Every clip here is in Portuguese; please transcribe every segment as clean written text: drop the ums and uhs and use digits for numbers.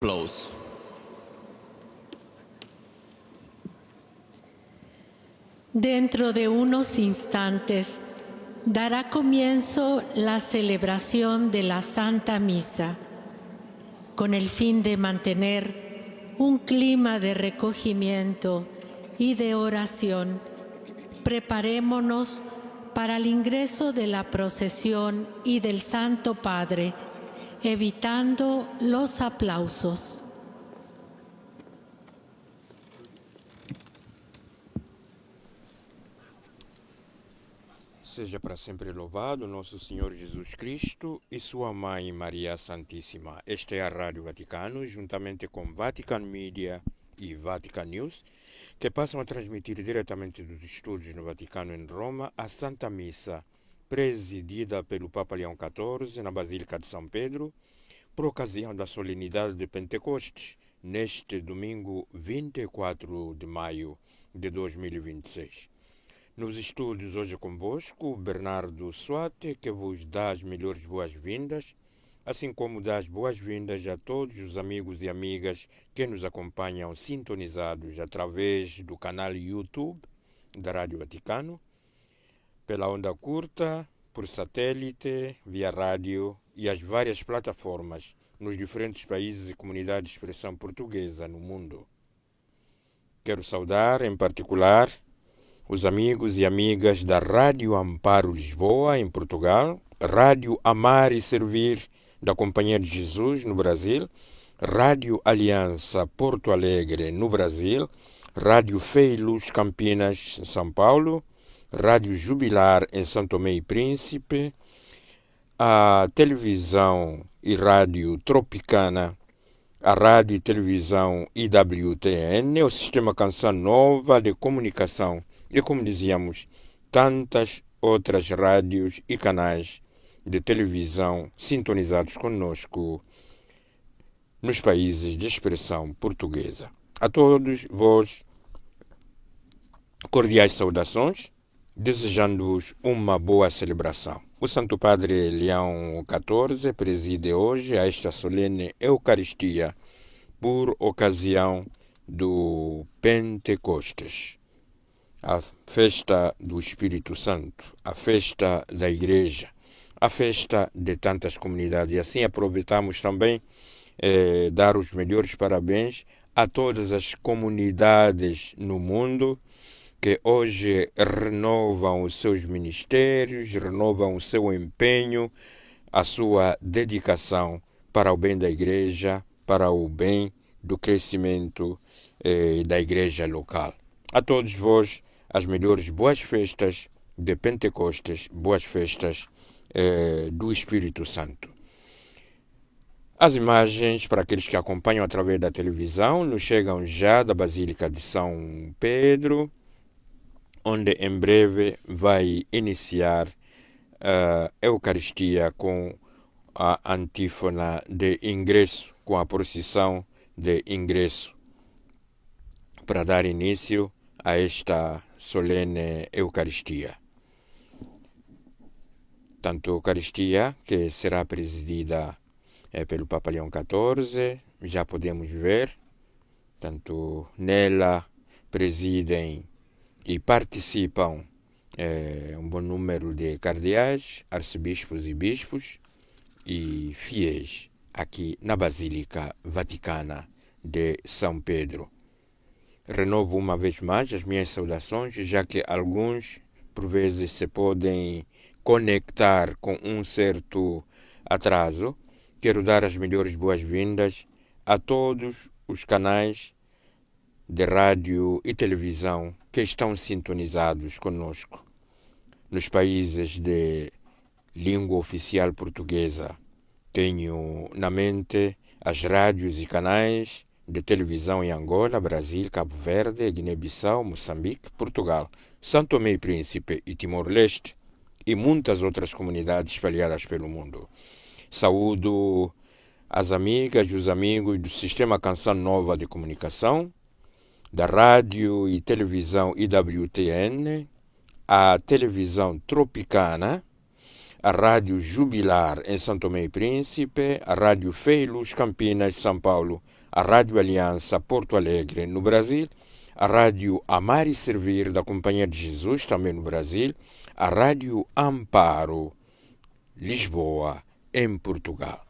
Aplauso. Dentro de unos instantes dará comienzo la celebración de la Santa Misa, con el fin de mantener un clima de recogimiento y de oración. Preparémonos para el ingreso de la procesión y del Santo Padre, evitando los aplausos. Seja para sempre louvado nosso Senhor Jesus Cristo e sua Mãe Maria Santíssima. Esta é a Rádio Vaticano, juntamente com Vatican Media e Vatican News, que passam a transmitir diretamente dos estúdios no Vaticano em Roma a Santa Missa, presidida pelo Papa Leão XIV na Basílica de São Pedro, por ocasião da solenidade de Pentecostes, neste domingo 24 de maio de 2026. Nos estúdios hoje convosco, Bernardo Suate, que vos dá as melhores boas-vindas, assim como dá as boas-vindas a todos os amigos e amigas que nos acompanham sintonizados através do canal YouTube da Rádio Vaticano, pela onda curta, por satélite, via rádio e as várias plataformas nos diferentes países e comunidades de expressão portuguesa no mundo. Quero saudar, em particular, os amigos e amigas da Rádio Amparo Lisboa, em Portugal, Rádio Amar e Servir, da Companhia de Jesus, no Brasil, Rádio Aliança Porto Alegre, no Brasil, Rádio Fé e Luz Campinas, em São Paulo, Rádio Jubilar, em São Tomé e Príncipe, a televisão e rádio Tropicana, a rádio e televisão IWTN, o Sistema Canção Nova de Comunicação, e, como dizíamos, tantas outras rádios e canais de televisão sintonizados conosco nos países de expressão portuguesa. A todos vós, cordiais saudações, desejando-vos uma boa celebração. O Santo Padre Leão XIV preside hoje a esta solene Eucaristia por ocasião do Pentecostes, a festa do Espírito Santo, a festa da Igreja, a festa de tantas comunidades. E assim aproveitamos também dar os melhores parabéns a todas as comunidades no mundo que hoje renovam os seus ministérios, renovam o seu empenho, a sua dedicação para o bem da Igreja, para o bem do crescimento da Igreja local. A todos vós, as melhores boas festas de Pentecostes, boas festas do Espírito Santo. As imagens, para aqueles que acompanham através da televisão, nos chegam já da Basílica de São Pedro, onde em breve vai iniciar a Eucaristia com a antífona de ingresso, com a procissão de ingresso, para dar início a esta solene Eucaristia. Tanto a Eucaristia, que será presidida pelo Papa Leão XIV, já podemos ver, tanto nela presidem e participam um bom número de cardeais, arcebispos e bispos e fiéis aqui na Basílica Vaticana de São Pedro. Renovo uma vez mais as minhas saudações, já que alguns, por vezes, se podem conectar com um certo atraso. Quero dar as melhores boas-vindas a todos os canais de rádio e televisão que estão sintonizados conosco nos países de língua oficial portuguesa. Tenho na mente as rádios e canais de televisão em Angola, Brasil, Cabo Verde, Guiné-Bissau, Moçambique, Portugal, São Tomé e Príncipe e Timor-Leste e muitas outras comunidades espalhadas pelo mundo. Saúdo as amigas e os amigos do Sistema Canção Nova de Comunicação, da rádio e televisão IWTN, a televisão Tropicana, a Rádio Jubilar em São Tomé e Príncipe, a Rádio Fé e Luz Campinas, São Paulo, a Rádio Aliança Porto Alegre, no Brasil, a Rádio Amar e Servir da Companhia de Jesus, também no Brasil, a Rádio Amparo, Lisboa, em Portugal.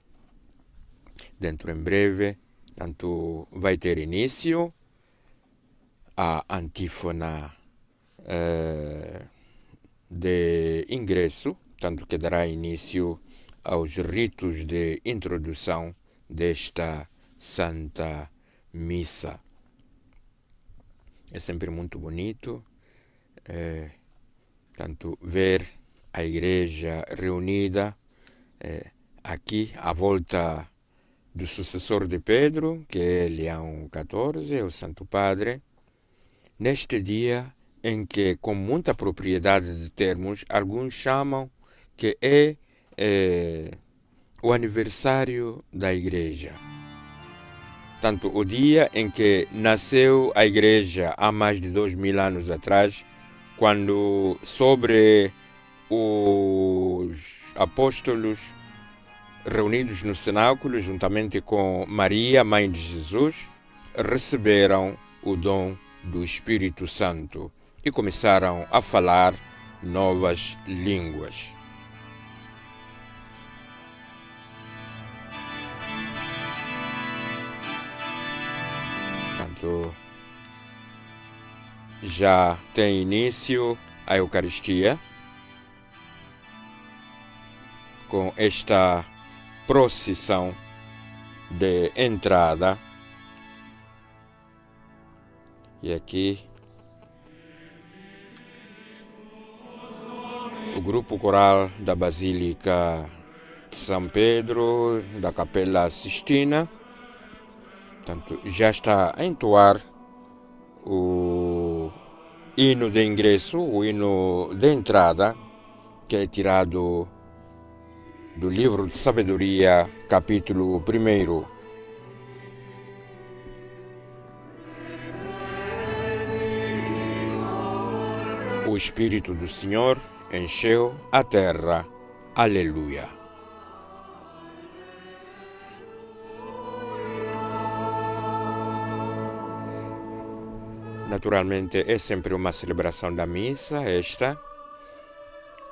Dentro em breve, tanto vai ter início a antífona de ingresso, tanto que dará início aos ritos de introdução desta Santa Missa. É sempre muito bonito, tanto ver a igreja reunida aqui à volta do sucessor de Pedro, que é Leão XIV, o Santo Padre, neste dia em que, com muita propriedade de termos, alguns chamam que é o aniversário da igreja. Tanto o dia em que nasceu a igreja há mais de 2000 anos atrás, quando sobre os apóstolos reunidos no cenáculo, juntamente com Maria, mãe de Jesus, receberam o dom do Espírito Santo e começaram a falar novas línguas. Portanto, já tem início a Eucaristia com esta procissão de entrada. E aqui o grupo coral da Basílica de São Pedro, da Capela Sistina, portanto, já está a entoar o hino de ingresso, o hino de entrada, que é tirado do livro de Sabedoria, capítulo 1. O Espírito do Senhor encheu a terra. Aleluia. Naturalmente é sempre uma celebração da missa, esta,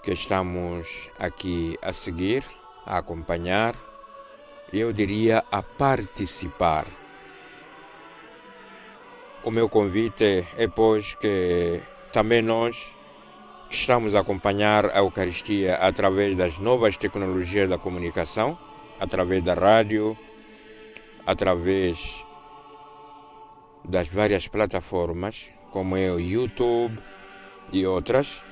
que estamos aqui a seguir, a acompanhar, e eu diria a participar. O meu convite é, pois, que também nós que estamos a acompanhar a Eucaristia através das novas tecnologias da comunicação, através da rádio, através das várias plataformas, como é o YouTube e outras,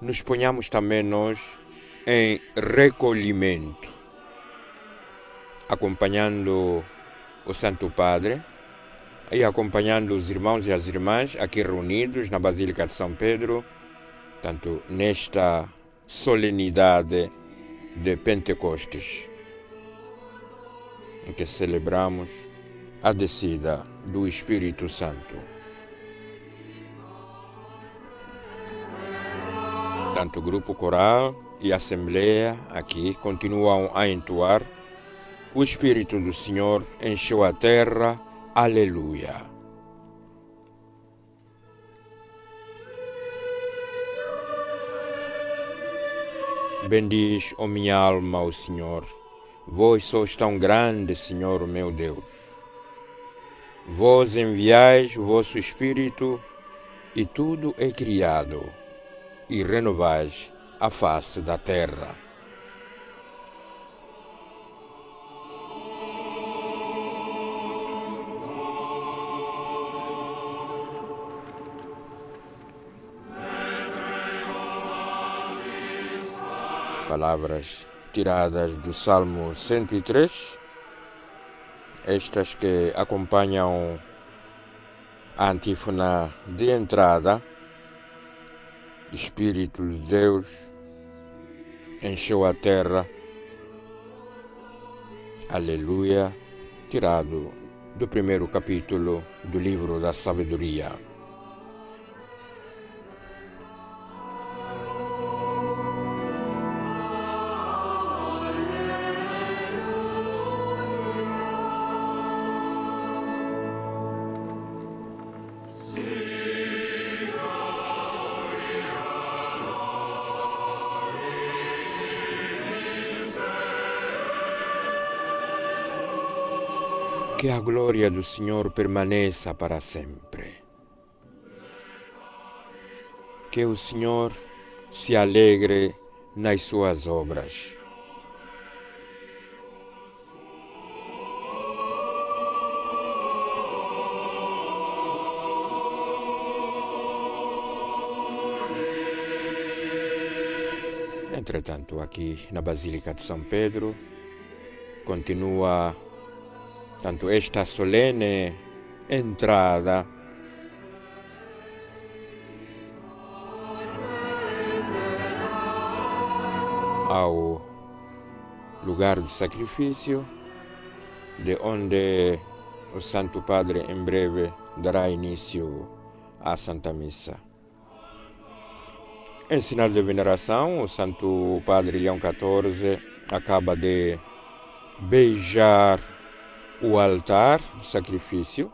nos ponhamos também nós em recolhimento, acompanhando o Santo Padre e acompanhando os irmãos e as irmãs aqui reunidos na Basílica de São Pedro, tanto nesta solenidade de Pentecostes, em que celebramos a descida do Espírito Santo. Tanto o grupo coral e a assembleia aqui continuam a entoar: o Espírito do Senhor encheu a terra. Aleluia. Bendiz, ó minha alma, o Senhor. Vós sois tão grande, Senhor meu Deus. Vós enviais o vosso Espírito e tudo é criado, e renovais a face da terra. Palavras tiradas do Salmo 103, estas que acompanham a antífona de entrada. Espírito de Deus encheu a terra. Aleluia, tirado do 1º capítulo do livro da Sabedoria. Que a glória do Senhor permaneça para sempre. Que o Senhor se alegre nas suas obras. Entretanto, aqui na Basílica de São Pedro, continua tanto esta solene entrada ao lugar de sacrifício, de onde o Santo Padre em breve dará início à Santa Missa. Em sinal de veneração, o Santo Padre Leão XIV acaba de beijar o altar de sacrifício,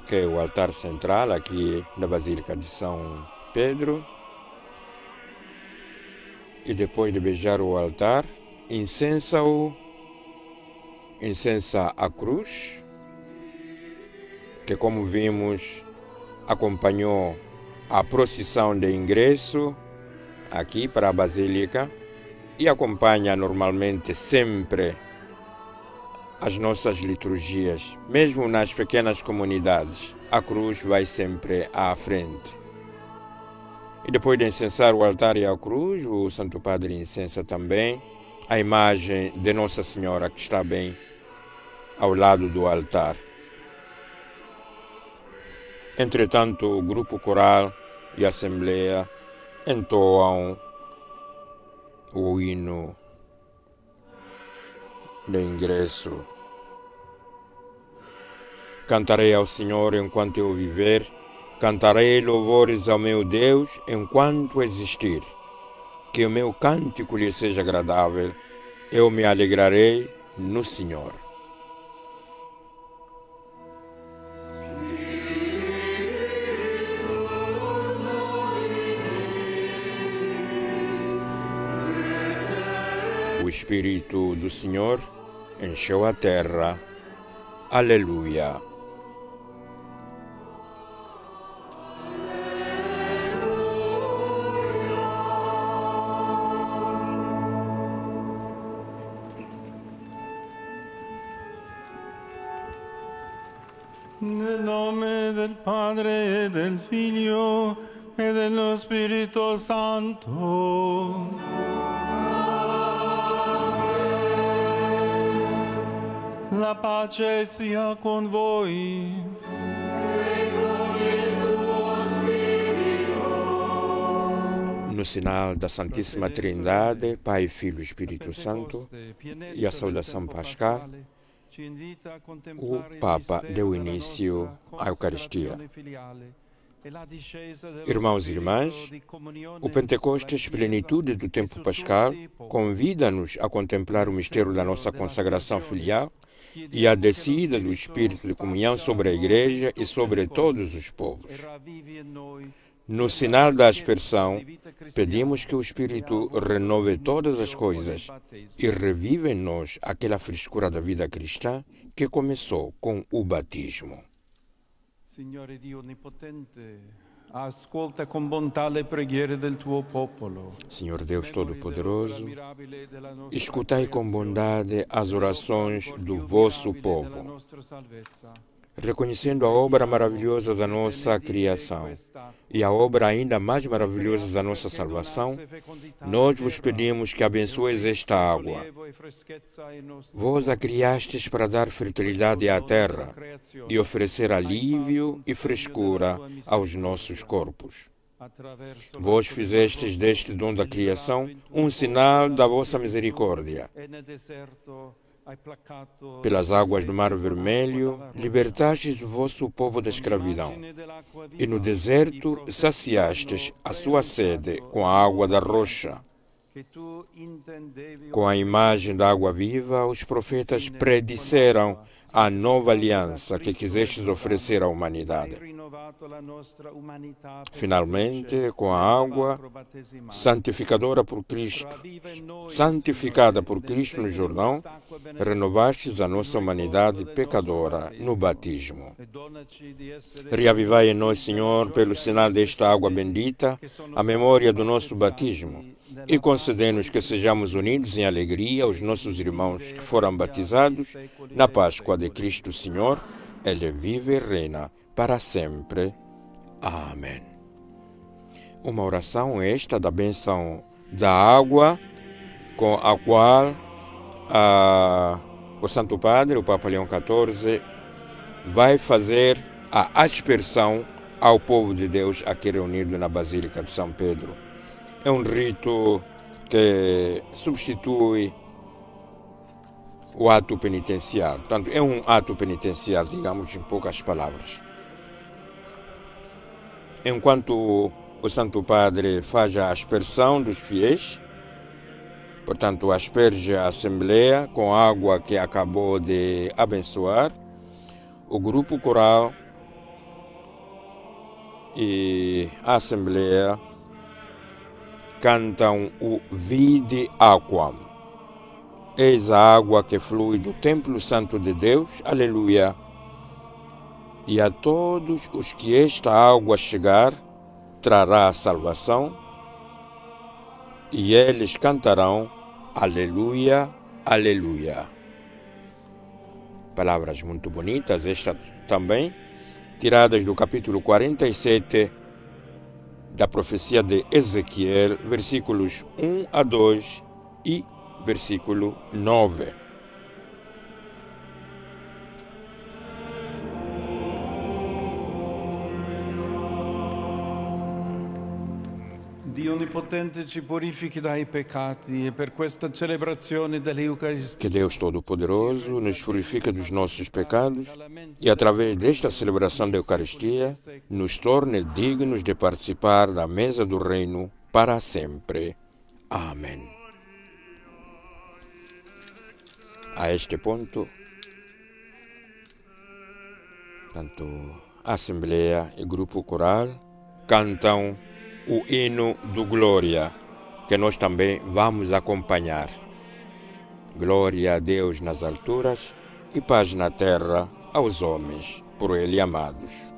que é o altar central aqui da Basílica de São Pedro. E depois de beijar o altar, incensa a cruz, que, como vimos, acompanhou a procissão de ingresso aqui para a Basílica e acompanha normalmente sempre as nossas liturgias. Mesmo nas pequenas comunidades, a cruz vai sempre à frente. E depois de incensar o altar e a cruz, o Santo Padre incensa também a imagem de Nossa Senhora, que está bem ao lado do altar. Entretanto, o grupo coral e a assembleia entoam o hino de ingresso. Cantarei ao Senhor enquanto eu viver, cantarei louvores ao meu Deus enquanto existir. Que o meu cântico lhe seja agradável, eu me alegrarei no Senhor. O Espírito do Senhor encheu a terra. Aleluia. Nel nome del Padre, e del Figlio, e dello Spirito Santo. La pace sia con voi. No sinal da Santíssima Trindade, Pai, Filho e Espírito Santo, e a saudação pascal, o Papa deu início à Eucaristia. Irmãos e irmãs, o Pentecostes, plenitude do tempo pascal, convida-nos a contemplar o mistério da nossa consagração filial e a descida do Espírito de comunhão sobre a Igreja e sobre todos os povos. No sinal da aspersão, pedimos que o Espírito renove todas as coisas e revive em nós aquela frescura da vida cristã que começou com o batismo. Signore Dio Onnipotente, ascolta con bontà le preghiere del tuo popolo. Senhor Deus Todo-Poderoso, escutai com bondade as orações do vosso povo, reconhecendo a obra maravilhosa da nossa criação e a obra ainda mais maravilhosa da nossa salvação, nós vos pedimos que abençoeis esta água. Vós a criastes para dar fertilidade à terra e oferecer alívio e frescura aos nossos corpos. Vós fizestes deste dom da criação um sinal da vossa misericórdia. Pelas águas do Mar Vermelho, libertastes o vosso povo da escravidão, e no deserto saciastes a sua sede com a água da rocha. Com a imagem da água viva, os profetas predisseram a nova aliança que quisestes oferecer à humanidade. Finalmente, com a água santificada por Cristo no Jordão, renovastes a nossa humanidade pecadora no batismo. Reavivai em nós, Senhor, pelo sinal desta água bendita, a memória do nosso batismo, e concedei-nos que sejamos unidos em alegria aos nossos irmãos que foram batizados na Páscoa de Cristo Senhor. Ele vive e reina para sempre. Amém. Uma oração esta da bênção da água, com a qual o Santo Padre, o Papa Leão XIV, vai fazer a aspersão ao povo de Deus aqui reunido na Basílica de São Pedro. É um rito que substitui o ato penitencial. Portanto, é um ato penitencial, digamos em poucas palavras. Enquanto o Santo Padre faz a aspersão dos fiéis, portanto, asperge a Assembleia com a água que acabou de abençoar, o grupo coral e a Assembleia cantam o Vide Aquam. Eis a água que flui do Templo Santo de Deus, aleluia. E a todos os que esta água chegar, trará a salvação, e eles cantarão aleluia, aleluia. Palavras muito bonitas, estas também, tiradas do capítulo 47 da profecia de Ezequiel, versículos 1 a 2 e versículo 9. Dio Onnipotente ci purifichi dai peccati e per questa celebrazione dell'Eucaristia. Que Deus Todo-Poderoso nos purifique dos nossos pecados e, através desta celebração da Eucaristia, nos torne dignos de participar da mesa do Reino para sempre. Amém. A este ponto, tanto a Assembleia e Grupo Coral cantam o hino do Glória, que nós também vamos acompanhar. Glória a Deus nas alturas e paz na terra aos homens por Ele amados.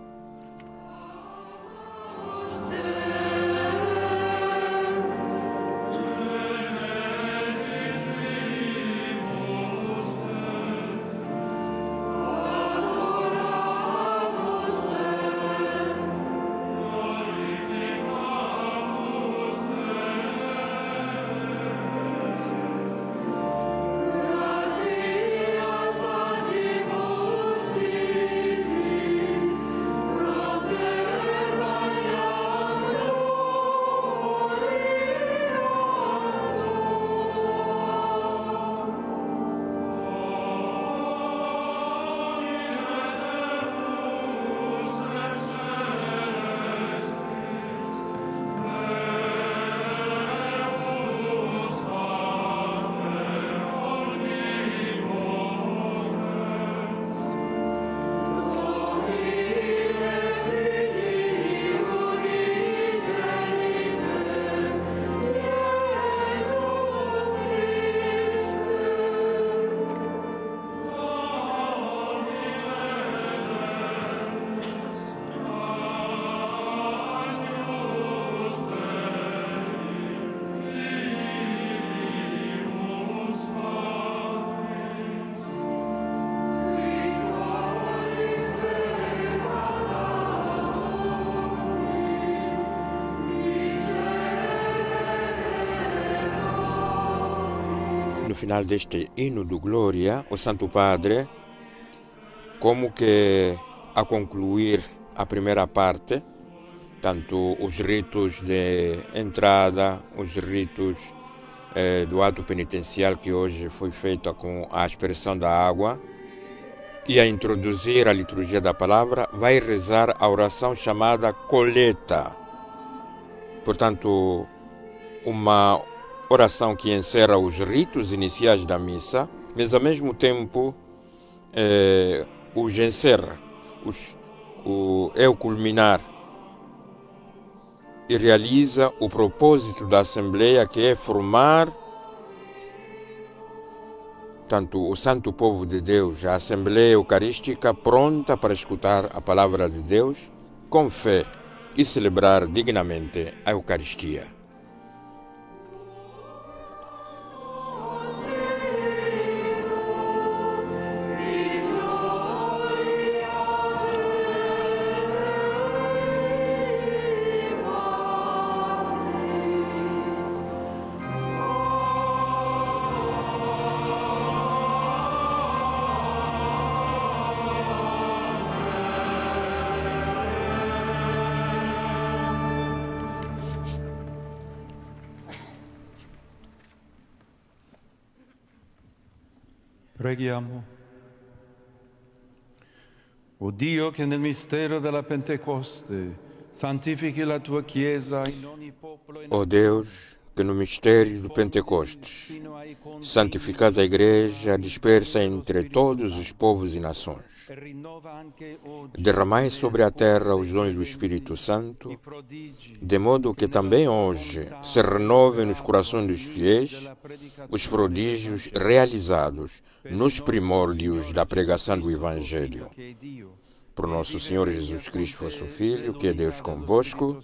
No final deste hino do Glória, o Santo Padre, como que a concluir a primeira parte, tanto os ritos de entrada, os ritos do ato penitencial que hoje foi feito com a aspersão da água, e a introduzir a liturgia da palavra, vai rezar a oração chamada coleta. Portanto, uma oração que encerra os ritos iniciais da missa, mas ao mesmo tempo o encerra, é o culminar e realiza o propósito da Assembleia, que é formar tanto o Santo Povo de Deus, a Assembleia Eucarística, pronta para escutar a palavra de Deus com fé e celebrar dignamente a Eucaristia. Preghiamo. O Dio che nel mistero della Pentecoste santifichi la tua Chiesa in ogni popolo e Ó Deus, que no mistério do Pentecostes santificais a Igreja dispersa entre todos os povos e nações. Derramai sobre a terra os dons do Espírito Santo, de modo que também hoje se renovem nos corações dos fiéis os prodígios realizados nos primórdios da pregação do Evangelho. Por nosso Senhor Jesus Cristo, vosso Filho, que é Deus convosco,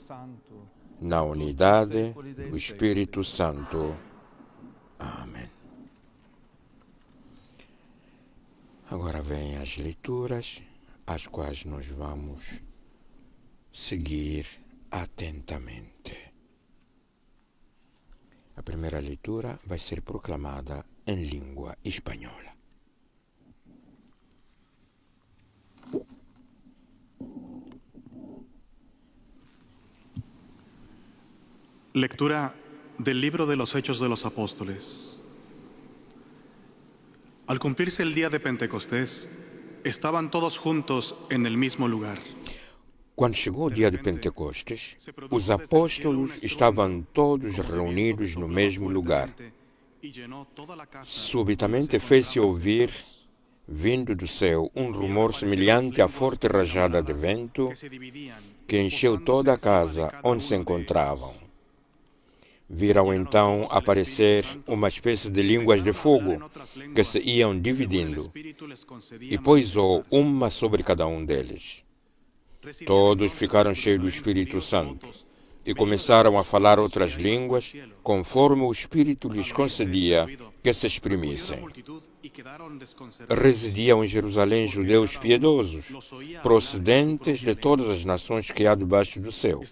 na unidade do Espírito Santo. Amém. Agora vêm as leituras, as quais nós vamos seguir atentamente. A primeira leitura vai ser proclamada em língua espanhola. Lectura del libro de los Hechos de los Apóstoles. Al cumplirse el día de Pentecostés, estaban todos juntos en el mismo lugar. Quando chegou o dia de Pentecostes, os apóstolos estavam todos reunidos no mesmo lugar. Subitamente fez-se ouvir, vindo do céu, um rumor semelhante a forte rajada de vento, que encheu toda a casa onde se encontravam. Viram então aparecer uma espécie de línguas de fogo que se iam dividindo e pousou uma sobre cada um deles. Todos ficaram cheios do Espírito Santo e começaram a falar outras línguas conforme o Espírito lhes concedia que se exprimissem. Residiam em Jerusalém judeus piedosos, procedentes de todas as nações que há debaixo do céu.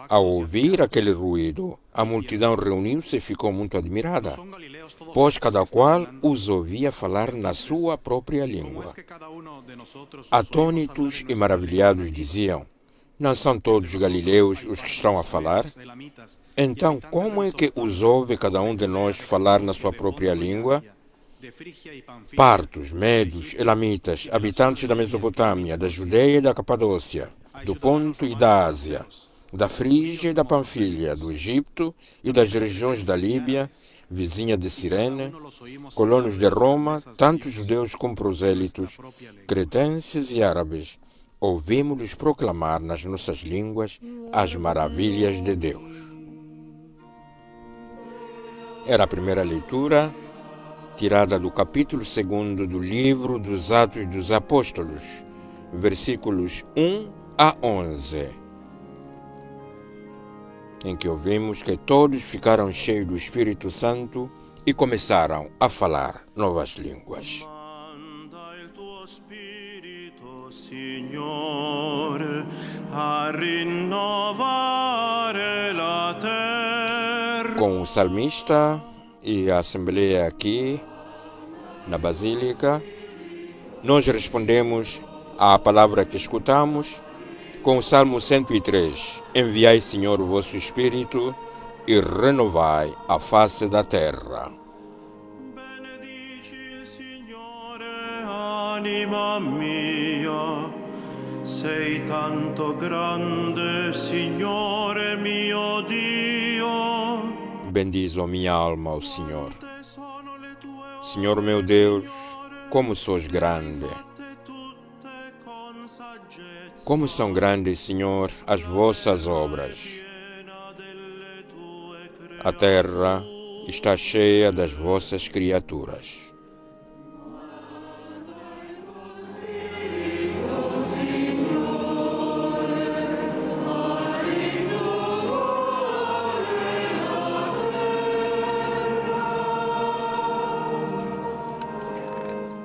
Ao ouvir aquele ruído, a multidão reuniu-se e ficou muito admirada, pois cada qual os ouvia falar na sua própria língua. Atônitos e maravilhados diziam: não são todos galileus os que estão a falar? Então, como é que os ouve cada um de nós falar na sua própria língua? Partos, medos, elamitas, habitantes da Mesopotâmia, da Judeia e da Capadócia, do Ponto e da Ásia, da Frígia e da Panfilha, do Egito e das regiões da Líbia, vizinha de Cirene, colonos de Roma, tanto judeus como prosélitos, cretenses e árabes, ouvimos-los proclamar nas nossas línguas as maravilhas de Deus. Era a primeira leitura, tirada do capítulo 2 do livro dos Atos dos Apóstolos, versículos 1 a 11, em que ouvimos que todos ficaram cheios do Espírito Santo e começaram a falar novas línguas. Signore, a rinnovare la terra. Com o salmista e a Assembleia aqui na Basílica, nós respondemos à palavra que escutamos com o Salmo 103. Enviai, Senhor, o vosso Espírito e renovai a face da terra. Benedici, Signore, anima mia, sei tanto grande, Signore mio Dio. Bendiz, ó minha alma, ao Senhor. Senhor meu Deus, como sois grande. Como são grandes, Senhor, as vossas obras. A terra está cheia das vossas criaturas.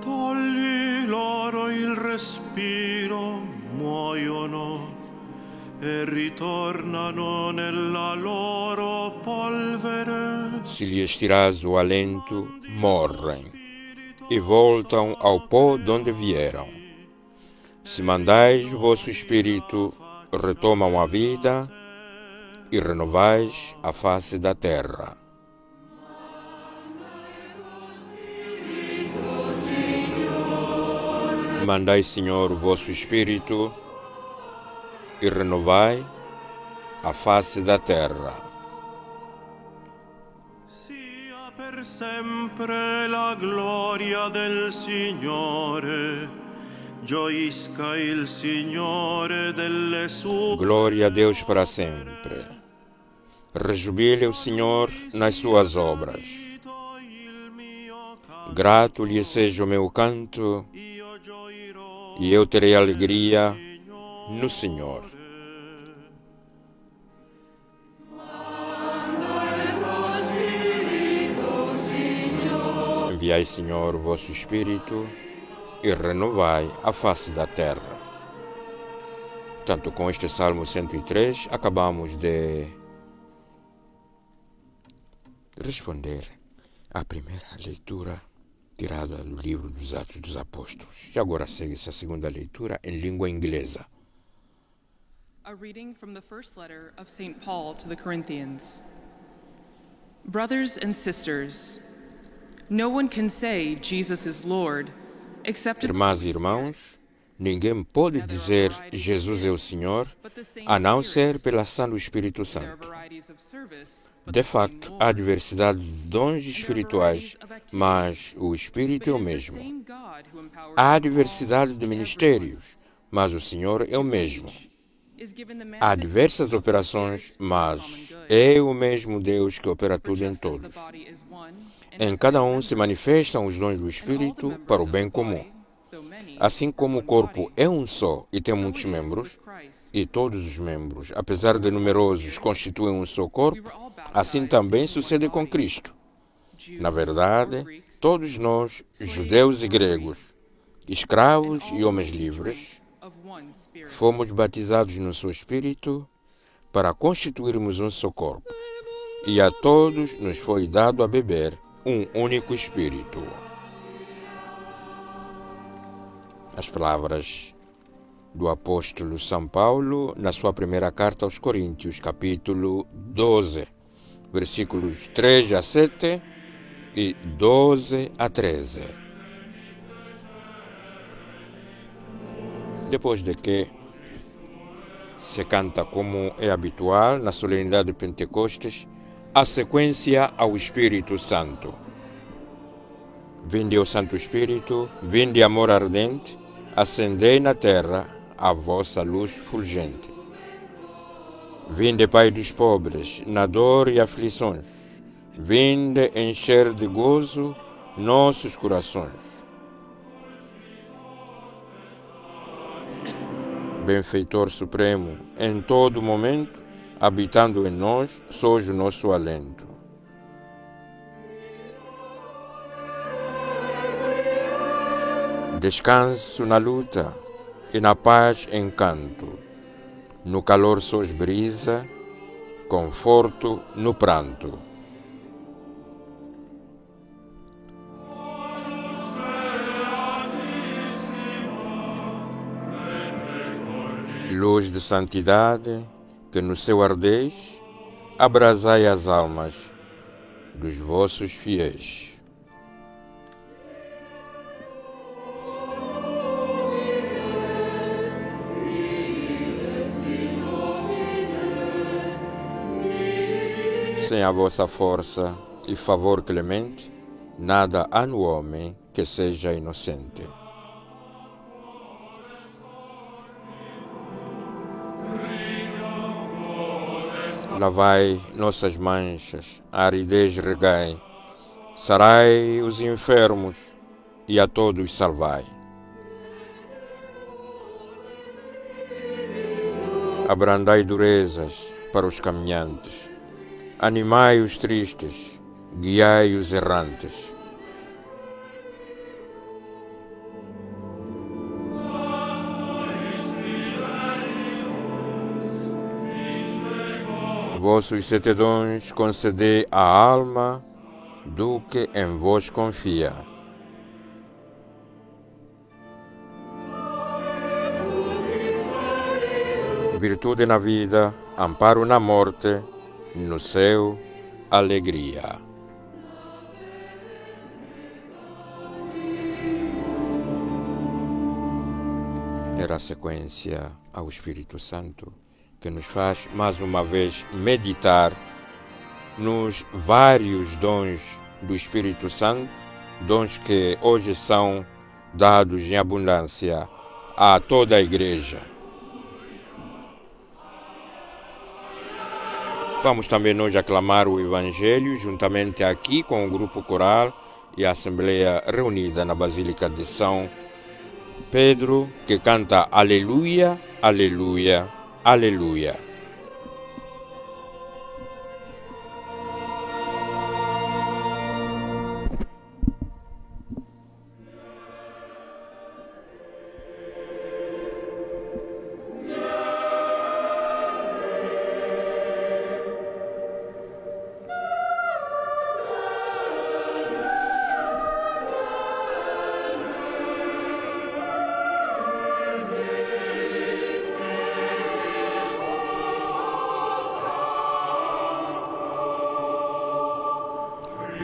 Togli loro il respiro, muoiono e ritornano nella loro polvere. Se lhes tiras o alento, morrem e voltam ao pó de onde vieram. Se mandais o vosso Espírito, retomam a vida e renovais a face da terra. Mandai, Senhor, o vosso Espírito e renovai a face da terra. Sia per sempre la gloria del Signore, gioisca il Signore delle sue. Glória a Deus para sempre. Rejubile o Senhor nas suas obras. Grato lhe seja o meu canto, e eu terei alegria no Senhor. Enviai, Senhor, o vosso Espírito e renovai a face da terra. Tanto com este Salmo 103, acabamos de responder à primeira leitura tirada do livro dos Atos dos Apóstolos. E agora segue-se a segunda leitura em língua inglesa. A reading from the first letter of St. Paul to the Corinthians. Brothers and sisters, no one can say Jesus is Lord except Irmãs e irmãos, ninguém pode dizer Jesus é o Senhor, a não ser pela ação do Espírito Santo. De facto, há diversidade de dons espirituais, mas o Espírito é o mesmo. Há diversidade de ministérios, mas o Senhor é o mesmo. Há diversas operações, mas é o mesmo Deus que opera tudo em todos. Em cada um se manifestam os dons do Espírito para o bem comum. Assim como o corpo é um só e tem muitos membros, e todos os membros, apesar de numerosos, constituem um só corpo, assim também sucede com Cristo. Na verdade, todos nós, judeus e gregos, escravos e homens livres, fomos batizados no seu Espírito para constituirmos um só corpo. E a todos nos foi dado a beber um único Espírito. As palavras do apóstolo São Paulo na sua primeira carta aos Coríntios, capítulo 12, versículos 3 a 7 e 12 a 13. Depois de que se canta como é habitual na solenidade de Pentecostes, a sequência ao Espírito Santo. Vinde ao Santo Espírito, vinde amor ardente, acendei na terra a vossa luz fulgente. Vinde, Pai dos pobres, na dor e aflições, vinde encher de gozo nossos corações. Benfeitor Supremo, em todo momento, habitando em nós, sois o nosso alento. Descanso na luta e na paz encanto. No calor sois brisa, conforto no pranto. Luz de santidade, que no seu ardeis, abrasai as almas dos vossos fiéis. Sem a vossa força e favor clemente, nada há no homem que seja inocente. Lavai nossas manchas, a aridez regai, sarai os enfermos e a todos salvai. Abrandai durezas para os caminhantes, animai os tristes, guiai os errantes. Vossos 7 dons concedei à alma do que em vós confia. Virtude na vida, amparo na morte, no céu, alegria. Era a sequência ao Espírito Santo, que nos faz mais uma vez meditar nos vários dons do Espírito Santo, dons que hoje são dados em abundância a toda a Igreja. Vamos também hoje aclamar o Evangelho juntamente aqui com o grupo coral e a Assembleia reunida na Basílica de São Pedro, que canta Aleluia, Aleluia, Aleluia.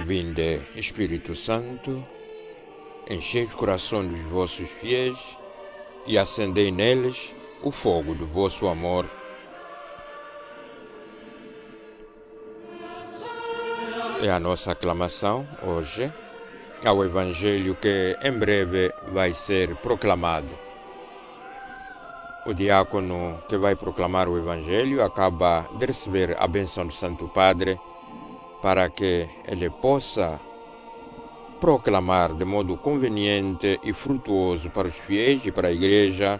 Vinde, Espírito Santo, enchei o coração dos vossos fiéis e acendei neles o fogo do vosso amor. É a nossa aclamação hoje ao Evangelho que em breve vai ser proclamado. O diácono que vai proclamar o Evangelho acaba de receber a bênção do Santo Padre para que ele possa proclamar de modo conveniente e frutuoso para os fiéis e para a Igreja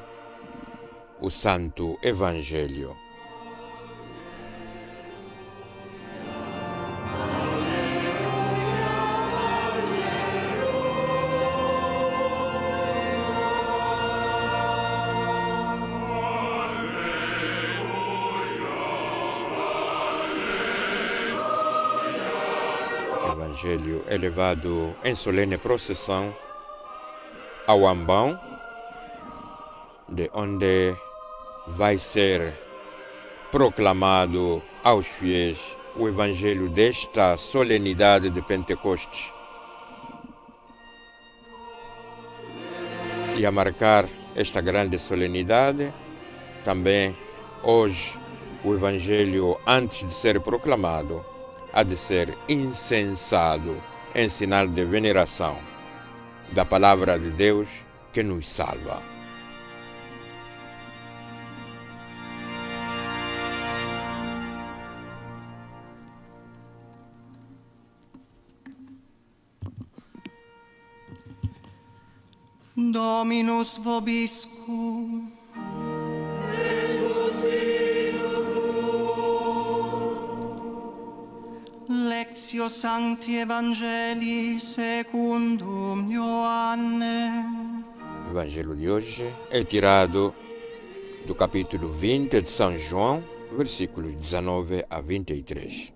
o Santo Evangelho. O Evangelho é levado em solene procissão ao ambão, de onde vai ser proclamado aos fiéis o Evangelho desta solenidade de Pentecostes. E a marcar esta grande solenidade, também hoje o Evangelho, antes de ser proclamado, há de ser incensado em sinal de veneração da palavra de Deus que nos salva. Dominus vobiscum. Lectio Sancti Evangelii secundum Ioanne. O Evangelho de hoje é tirado do capítulo 20 de São João, versículos 19 a 23.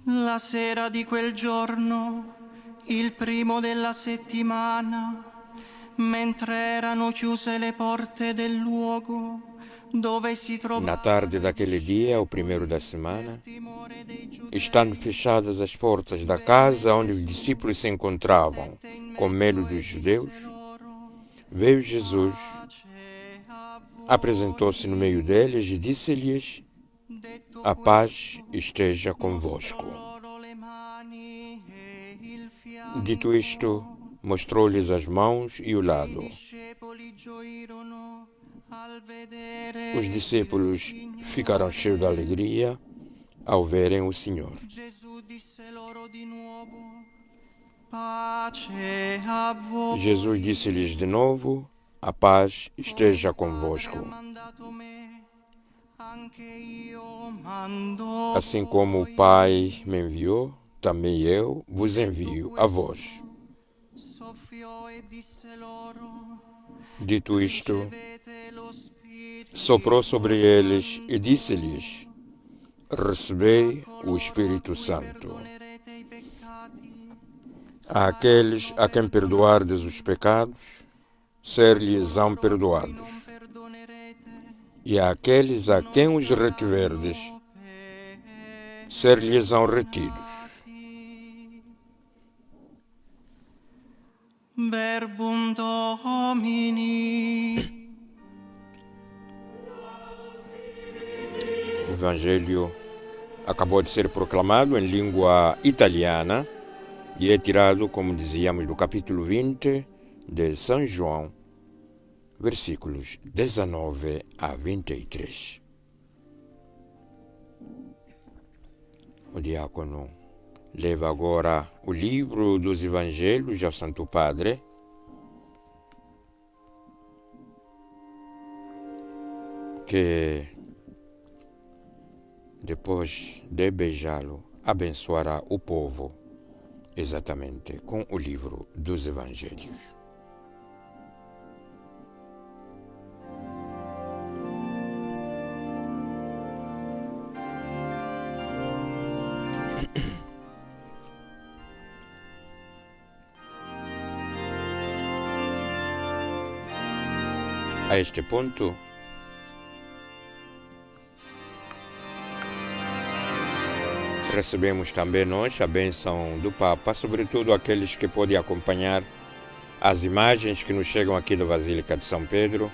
La sera di quel giorno, il primo della settimana, mentre erano chiuse le porte del luogo dove si Na trovava tarde daquele dia, o primeiro da semana, estando fechadas as portas da casa onde os discípulos se encontravam, com medo dos judeus, veio Jesus, apresentou-se no meio deles e disse-lhes: a paz esteja convosco. Dito isto, mostrou-lhes as mãos e o lado. Os discípulos ficaram cheios de alegria ao verem o Senhor. Jesus disse-lhes de novo: a paz esteja convosco. Assim como o Pai me enviou, também eu vos envio a vós. Dito isto, soprou sobre eles e disse-lhes: recebei o Espírito Santo. Àqueles a quem perdoardes os pecados, ser-lhes-ão perdoados. E àqueles a quem os retiverdes, ser-lhes-ão retidos. Verbum Domini. O Evangelho acabou de ser proclamado em língua italiana e é tirado, como dizíamos, do capítulo 20 de São João, versículos 19 a 23. O diácono leva agora o livro dos Evangelhos ao Santo Padre, que depois de beijá-lo, abençoará o povo exatamente com o livro dos Evangelhos. A este ponto, recebemos também nós a bênção do Papa, sobretudo aqueles que podem acompanhar as imagens que nos chegam aqui da Basílica de São Pedro,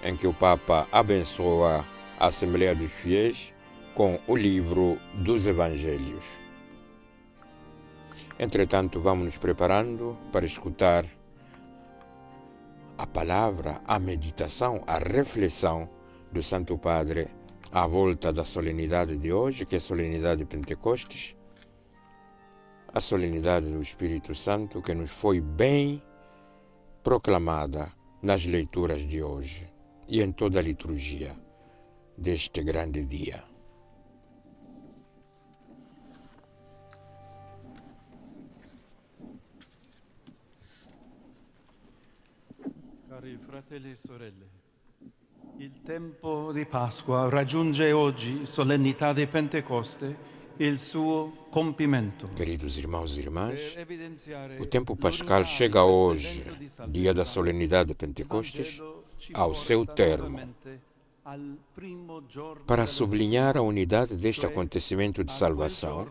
em que o Papa abençoa a Assembleia dos Fiéis com o livro dos Evangelhos. Entretanto, vamos nos preparando para escutar a palavra, a meditação, a reflexão do Santo Padre à volta da solenidade de hoje, que é a solenidade de Pentecostes, a solenidade do Espírito Santo, que nos foi bem proclamada nas leituras de hoje e em toda a liturgia deste grande dia. Cari fratelli e sorelle, il tempo di Pasqua raggiunge oggi, solennità di Pentecoste, il suo compimento. Queridos irmãos e irmãs, o tempo pascal chega hoje, dia da solenidade de Pentecostes, ao seu termo. Para sublinhar a unidade deste acontecimento de salvação,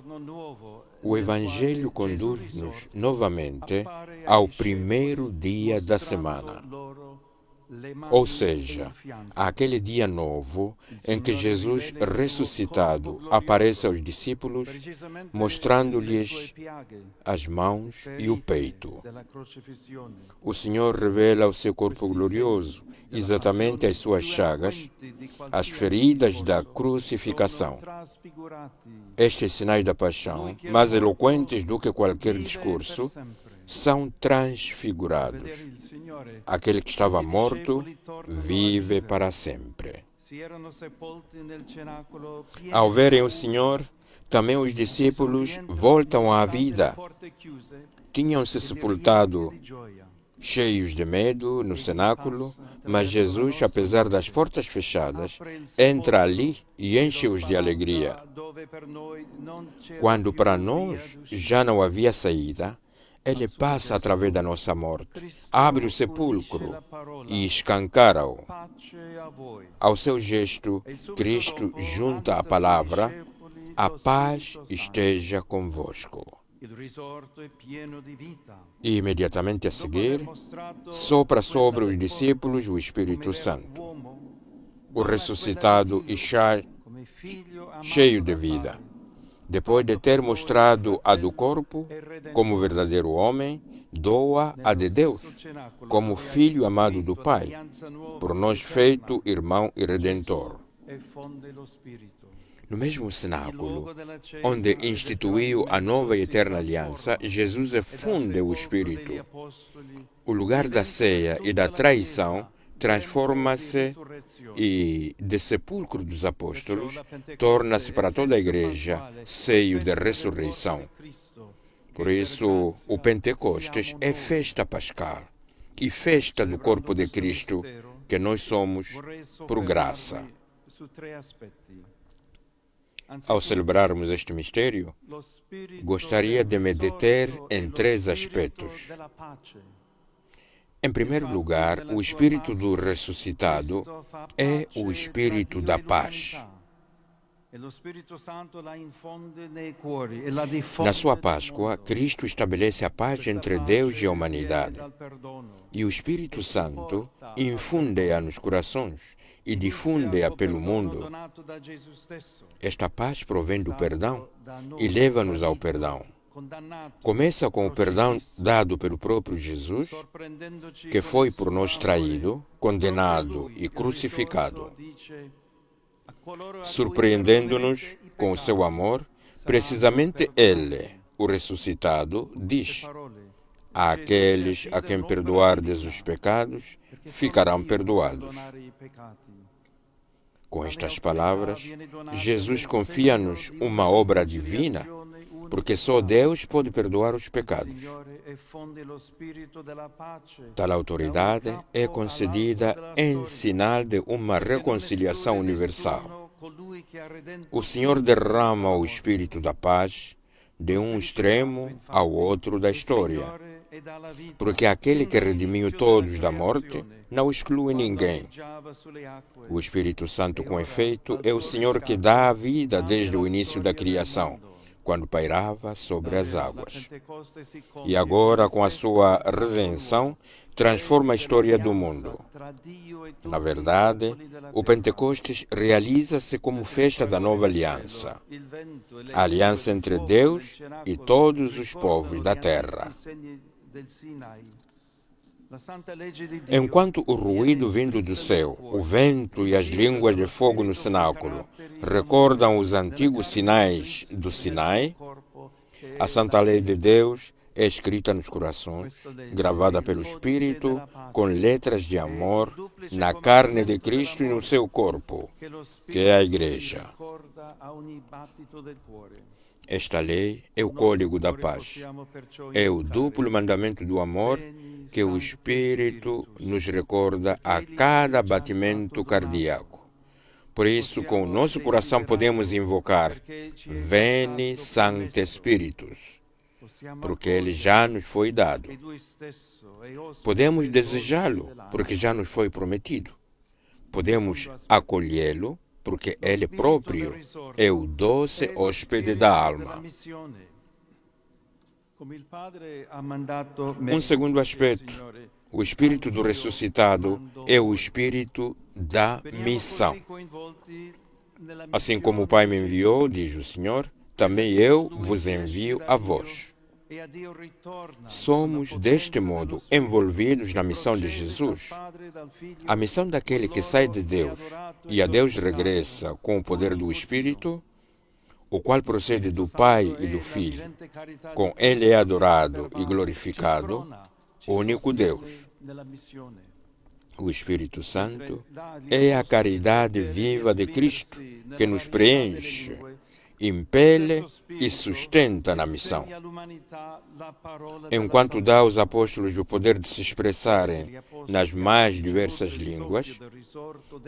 o Evangelho conduz-nos novamente ao primeiro dia da semana, ou seja, àquele dia novo em que Jesus ressuscitado aparece aos discípulos, mostrando-lhes as mãos e o peito. O Senhor revela o seu corpo glorioso, exatamente as suas chagas, as feridas da crucificação. Estes sinais da paixão, mais eloquentes do que qualquer discurso, são transfigurados. Aquele que estava morto vive para sempre. Ao verem o Senhor, também os discípulos voltam à vida. Tinham-se sepultado cheios de medo no cenáculo, mas Jesus, apesar das portas fechadas, entra ali e enche-os de alegria. Quando para nós já não havia saída, Ele passa através da nossa morte, abre o sepulcro e escancara-o. Ao seu gesto, Cristo junta a palavra: a paz esteja convosco. E imediatamente a seguir, sopra sobre os discípulos o Espírito Santo. O ressuscitado e cheio de vida, depois de ter mostrado a do corpo como verdadeiro homem, doa a de Deus, como filho amado do Pai, por nós feito irmão e redentor. No mesmo cenáculo, onde instituiu a nova e eterna aliança, Jesus funde o Espírito. O lugar da ceia e da traição transforma-se e, de sepulcro dos apóstolos, torna-se para toda a Igreja seio de ressurreição. Por isso, o Pentecostes é festa pascal e festa do corpo de Cristo, que nós somos por graça. Ao celebrarmos este mistério, gostaria de me deter em 3 aspectos. Em primeiro lugar, o Espírito do ressuscitado é o Espírito da paz. Na sua Páscoa, Cristo estabelece a paz entre Deus e a humanidade. E o Espírito Santo infunde-a nos corações e difunde-a pelo mundo. Esta paz provém do perdão e leva-nos ao perdão. Começa com o perdão dado pelo próprio Jesus, que foi por nós traído, condenado e crucificado. Surpreendendo-nos com o seu amor, precisamente Ele, o ressuscitado, diz: àqueles a quem perdoardes os pecados, ficarão perdoados. Com estas palavras, Jesus confia-nos uma obra divina, porque só Deus pode perdoar os pecados. Tal autoridade é concedida em sinal de uma reconciliação universal. O Senhor derrama o Espírito da paz de um extremo ao outro da história, porque aquele que redimiu todos da morte não exclui ninguém. O Espírito Santo, com efeito, é o Senhor que dá a vida desde o início da criação, quando pairava sobre as águas. E agora, com a sua redenção, transforma a história do mundo. Na verdade, o Pentecostes realiza-se como festa da nova aliança, a aliança entre Deus e todos os povos da terra. Enquanto o ruído vindo do céu, o vento e as línguas de fogo no cenáculo recordam os antigos sinais do Sinai, a santa lei de Deus é escrita nos corações, gravada pelo Espírito, com letras de amor, na carne de Cristo e no seu corpo, que é a Igreja. Esta lei é o código da paz. É o duplo mandamento do amor que o Espírito nos recorda a cada batimento cardíaco. Por isso, com o nosso coração podemos invocar Veni Sancte Spiritus, porque ele já nos foi dado. Podemos desejá-lo, porque já nos foi prometido. Podemos acolhê-lo, porque ele próprio é o doce hóspede da alma. Um segundo aspecto, o Espírito do ressuscitado é o Espírito da missão. Assim como o Pai me enviou, diz o Senhor, também eu vos envio a vós. Somos, deste modo, envolvidos na missão de Jesus. A missão daquele que sai de Deus e a Deus regressa com o poder do Espírito, o qual procede do Pai e do Filho. Com ele é adorado e glorificado o único Deus. O Espírito Santo é a caridade viva de Cristo que nos preenche, impele e sustenta na missão. Enquanto dá aos apóstolos o poder de se expressarem nas mais diversas línguas,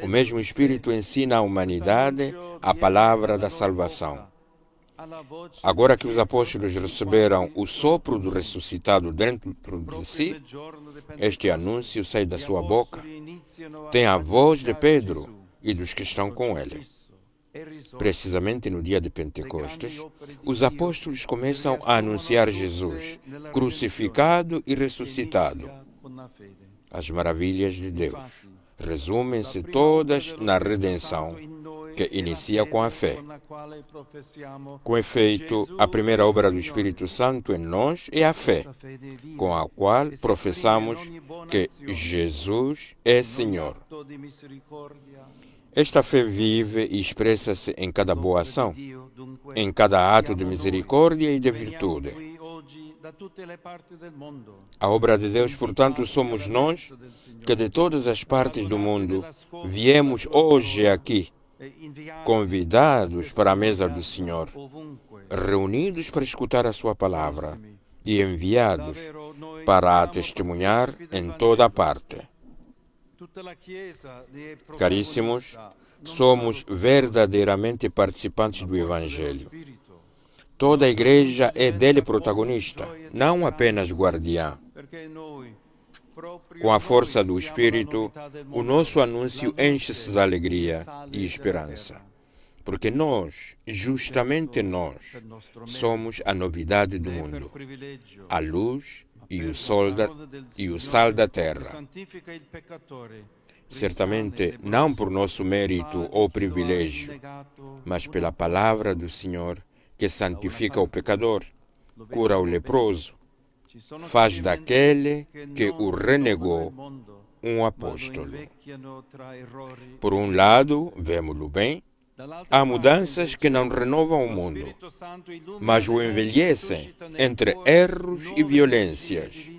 o mesmo Espírito ensina à humanidade a palavra da salvação. Agora que os apóstolos receberam o sopro do ressuscitado dentro de si, este anúncio sai da sua boca. Tem a voz de Pedro e dos que estão com ele. Precisamente no dia de Pentecostes, os apóstolos começam a anunciar Jesus, crucificado e ressuscitado. As maravilhas de Deus resumem-se todas na redenção, que inicia com a fé. Com efeito, a primeira obra do Espírito Santo em nós é a fé, com a qual professamos que Jesus é Senhor. Esta fé vive e expressa-se em cada boa ação, em cada ato de misericórdia e de virtude. A obra de Deus, portanto, somos nós, que de todas as partes do mundo viemos hoje aqui, convidados para a mesa do Senhor, reunidos para escutar a sua palavra e enviados para a testemunhar em toda a parte. Caríssimos, somos verdadeiramente participantes do Evangelho. Toda a igreja é dele protagonista, não apenas guardiã. Com a força do Espírito, o nosso anúncio enche-se de alegria e esperança, porque nós, justamente nós, somos a novidade do mundo, a luz e o sal da terra. Certamente não por nosso mérito ou privilégio, mas pela palavra do Senhor, que santifica o pecador, cura o leproso, faz daquele que o renegou um apóstolo. Por um lado, vemos-lo bem, há mudanças que não renovam o mundo, mas o envelhecem entre erros e violências.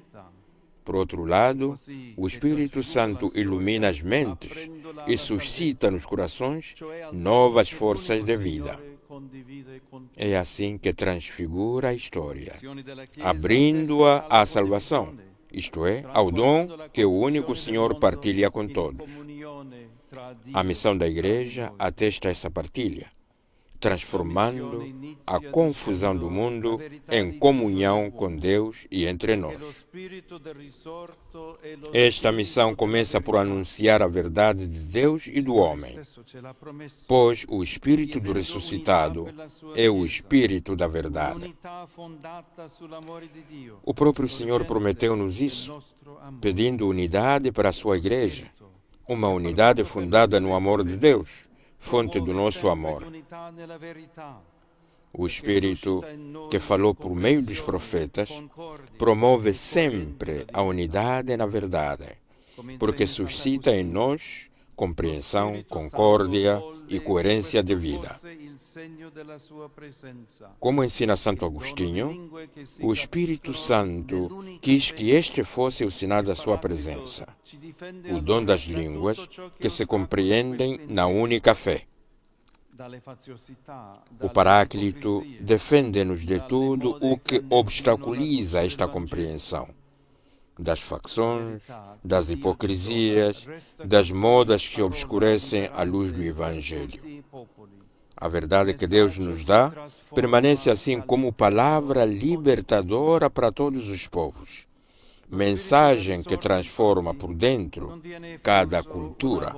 Por outro lado, o Espírito Santo ilumina as mentes e suscita nos corações novas forças de vida. É assim que transfigura a história, abrindo-a à salvação, isto é, ao dom que o único Senhor partilha com todos. A missão da Igreja atesta essa partilha, transformando a confusão do mundo em comunhão com Deus e entre nós. Esta missão começa por anunciar a verdade de Deus e do homem, pois o Espírito do ressuscitado é o Espírito da verdade. O próprio Senhor prometeu-nos isso, pedindo unidade para a sua Igreja, uma unidade fundada no amor de Deus, fonte do nosso amor. O Espírito, que falou por meio dos profetas, promove sempre a unidade na verdade, porque suscita em nós compreensão, concórdia e coerência de vida. Como ensina Santo Agostinho, o Espírito Santo quis que este fosse o sinal da sua presença, o dom das línguas que se compreendem na única fé. O Paráclito defende-nos de tudo o que obstaculiza esta compreensão, das facções, das hipocrisias, das modas que obscurecem a luz do Evangelho. A verdade que Deus nos dá permanece assim como palavra libertadora para todos os povos, mensagem que transforma por dentro cada cultura.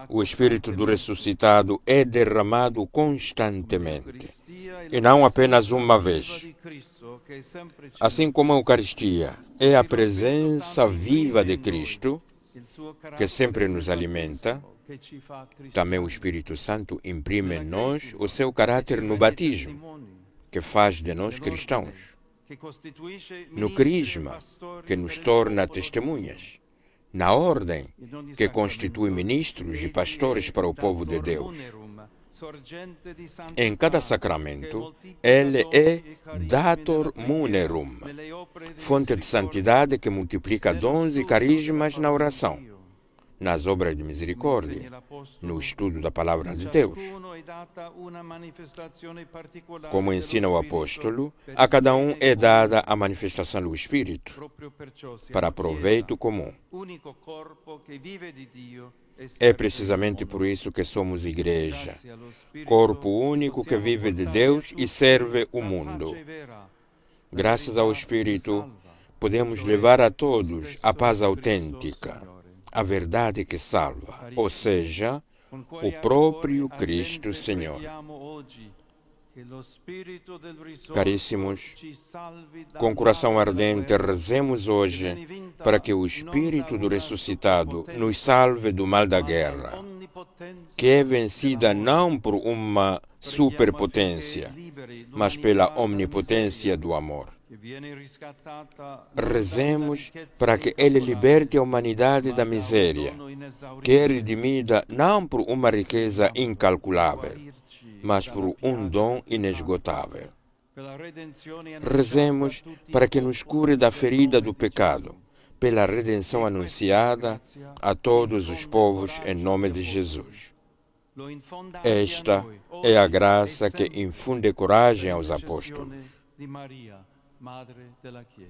O Espírito do ressuscitado é derramado constantemente, e não apenas uma vez. Assim como a Eucaristia é a presença viva de Cristo, que sempre nos alimenta, também o Espírito Santo imprime em nós o seu caráter no batismo, que faz de nós cristãos, no crisma, que nos torna testemunhas, na ordem, que constitui ministros e pastores para o povo de Deus. Em cada sacramento, ele é dator munerum, fonte de santidade que multiplica dons e carismas na oração, nas obras de misericórdia, no estudo da palavra de Deus. Como ensina o apóstolo, a cada um é dada a manifestação do Espírito, para proveito comum. É precisamente por isso que somos igreja, corpo único que vive de Deus e serve o mundo. Graças ao Espírito, podemos levar a todos a paz autêntica, a verdade que salva, ou seja, o próprio Cristo Senhor. Caríssimos, com coração ardente, rezemos hoje para que o Espírito do ressuscitado nos salve do mal da guerra, que é vencida não por uma superpotência, mas pela omnipotência do amor. Rezemos para que Ele liberte a humanidade da miséria, que é redimida não por uma riqueza incalculável, mas por um dom inesgotável. Rezemos para que nos cure da ferida do pecado, pela redenção anunciada a todos os povos em nome de Jesus. Esta é a graça que infunde coragem aos apóstolos.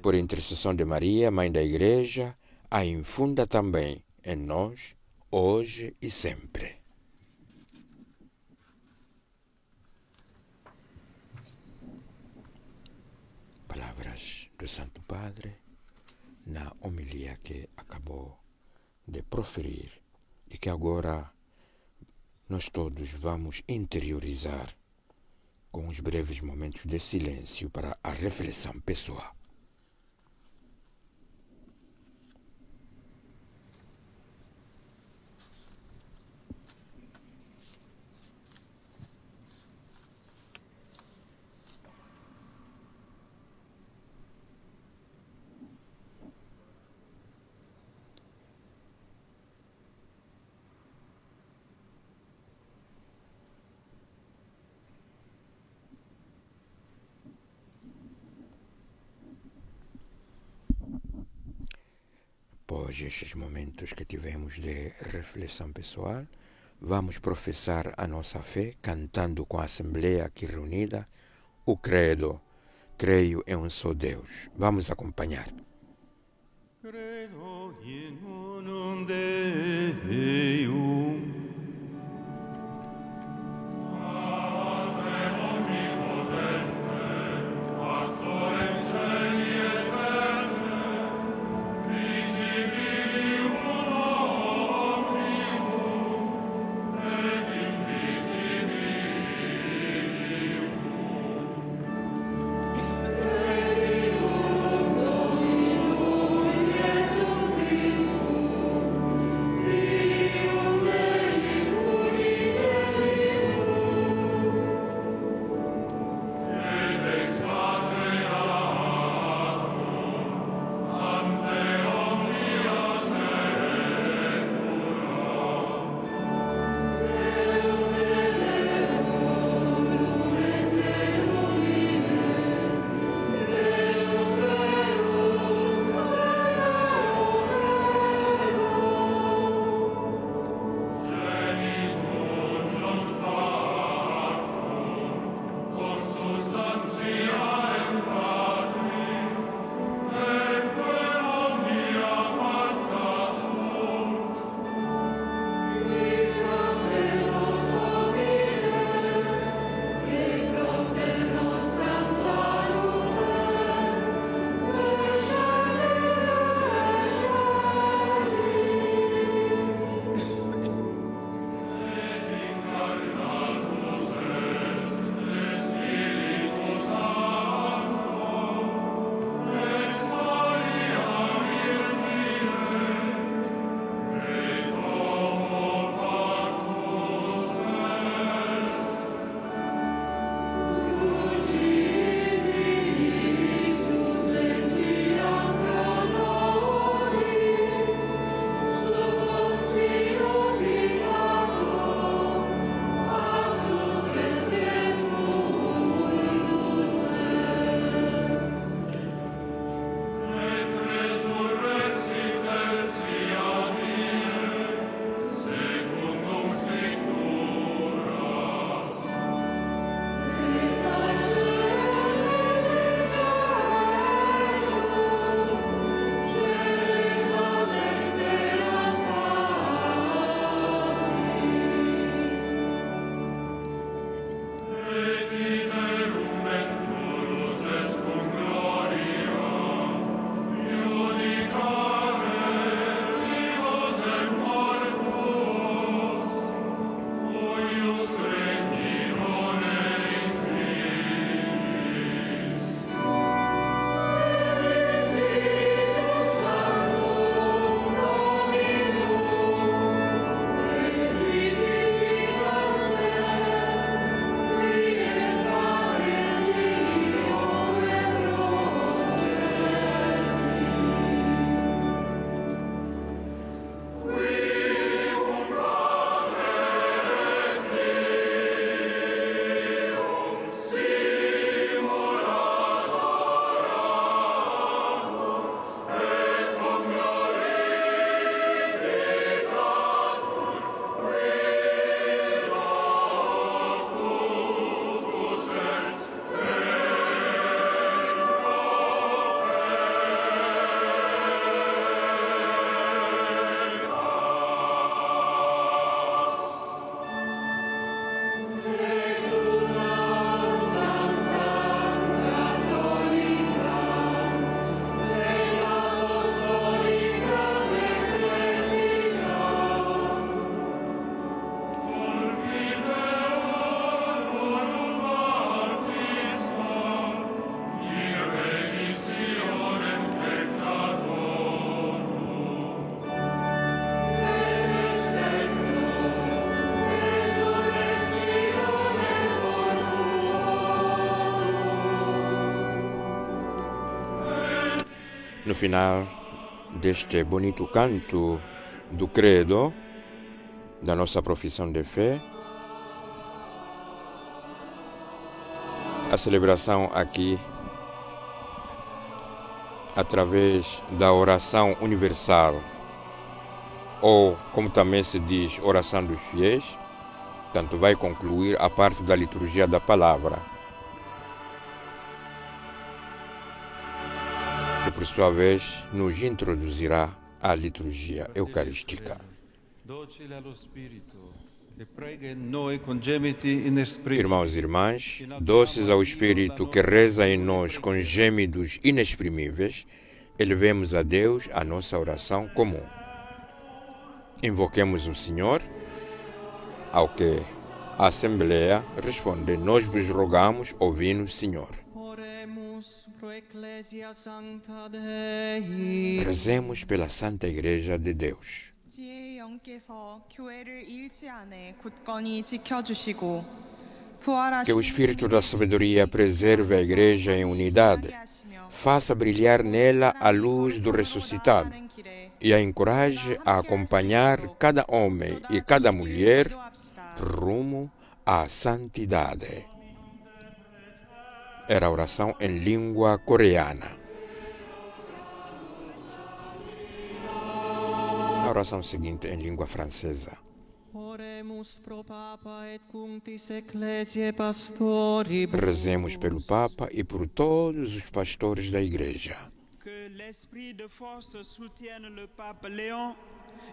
Por intercessão de Maria, Mãe da Igreja, a infunda também em nós, hoje e sempre. Palavras do Santo Padre na homilia que acabou de proferir e que agora nós todos vamos interiorizar com os breves momentos de silêncio para a reflexão pessoal. Após estes momentos que tivemos de reflexão pessoal, vamos professar a nossa fé cantando com a Assembleia aqui reunida o credo. Creio em um só Deus. Vamos acompanhar. Credo in unum Deum. Credo no final deste bonito canto do credo, da nossa profissão de fé, a celebração aqui, através da oração universal, ou como também se diz, oração dos fiéis, tanto vai concluir a parte da liturgia da palavra, que por sua vez nos introduzirá à liturgia eucarística. Docile allo Spirito, e prega in noi con gemiti inesprimibili. Irmãos e irmãs, doces ao Espírito que reza em nós com gêmidos inexprimíveis, elevemos a Deus a nossa oração comum. Invoquemos o Senhor, ao que a Assembleia responde: nós vos rogamos, ouvi-nos, Senhor. Oremus pro Ecclesia Sancta Dei. Rezemos pela Santa Igreja de Deus. 지혜의 영께서 교회를 잃지 않아 굳건히 지켜주시고 부활하신 Que o Espírito da Sabedoria preserve a Igreja em unidade, faça brilhar nela a luz do ressuscitado e a encoraje a acompanhar cada homem e cada mulher rumo à santidade. Era a oração em língua coreana. A oração seguinte em língua francesa. Oremus pro Papa et cunctis Ecclesiae pastoribus. Rezemos pelo Papa e por todos os pastores da Igreja. Que l'esprit de force soutienne le pape Léon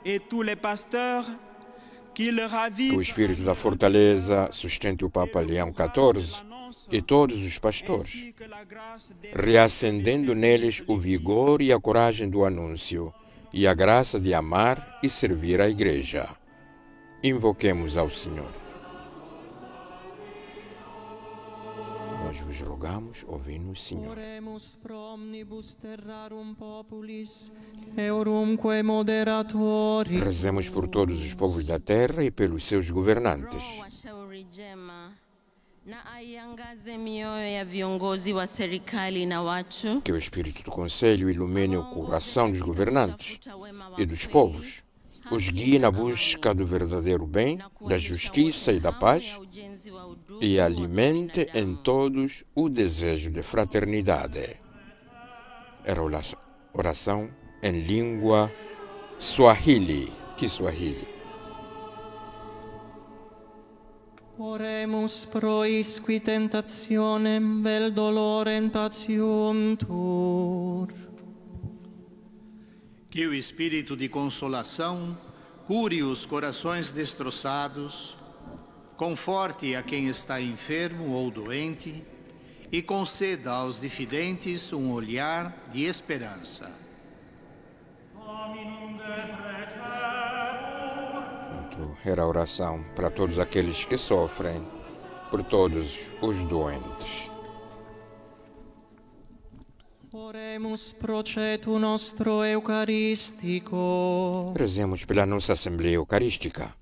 et tous les pasteurs qui le Que o ravivent Espírito da Fortaleza sustente o Papa Leão XIV e todos os pastores, ainsi que la grâce des reacendendo neles o vigor e a coragem do anúncio e a graça de amar e servir a Igreja. Invoquemos ao Senhor. Nós vos rogamos, ouvi-nos, Senhor. Oremus pro omnibus terrarum populis, eurumque moderatoris. Rezemos por todos os povos da terra e pelos seus governantes. wa shauri jema na aiangaze mioyo ya viongozi wa serikali na watu Que o Espírito do Conselho ilumine o coração dos governantes e dos povos, os guie na busca do verdadeiro bem, da justiça e da paz, e alimente em todos o desejo de fraternidade. Era oração em língua Swahili. Que Swahili? Oremus pro isqui tentationem vel dolorem patiuntur. Que o Espírito de consolação cure os corações destroçados, conforte a quem está enfermo ou doente e conceda aos diffidentes um olhar de esperança. Era a oração para todos aqueles que sofrem, por todos os doentes. Oremus pro cetu nostro eucaristico. Rezemos pela nossa Assembleia Eucarística.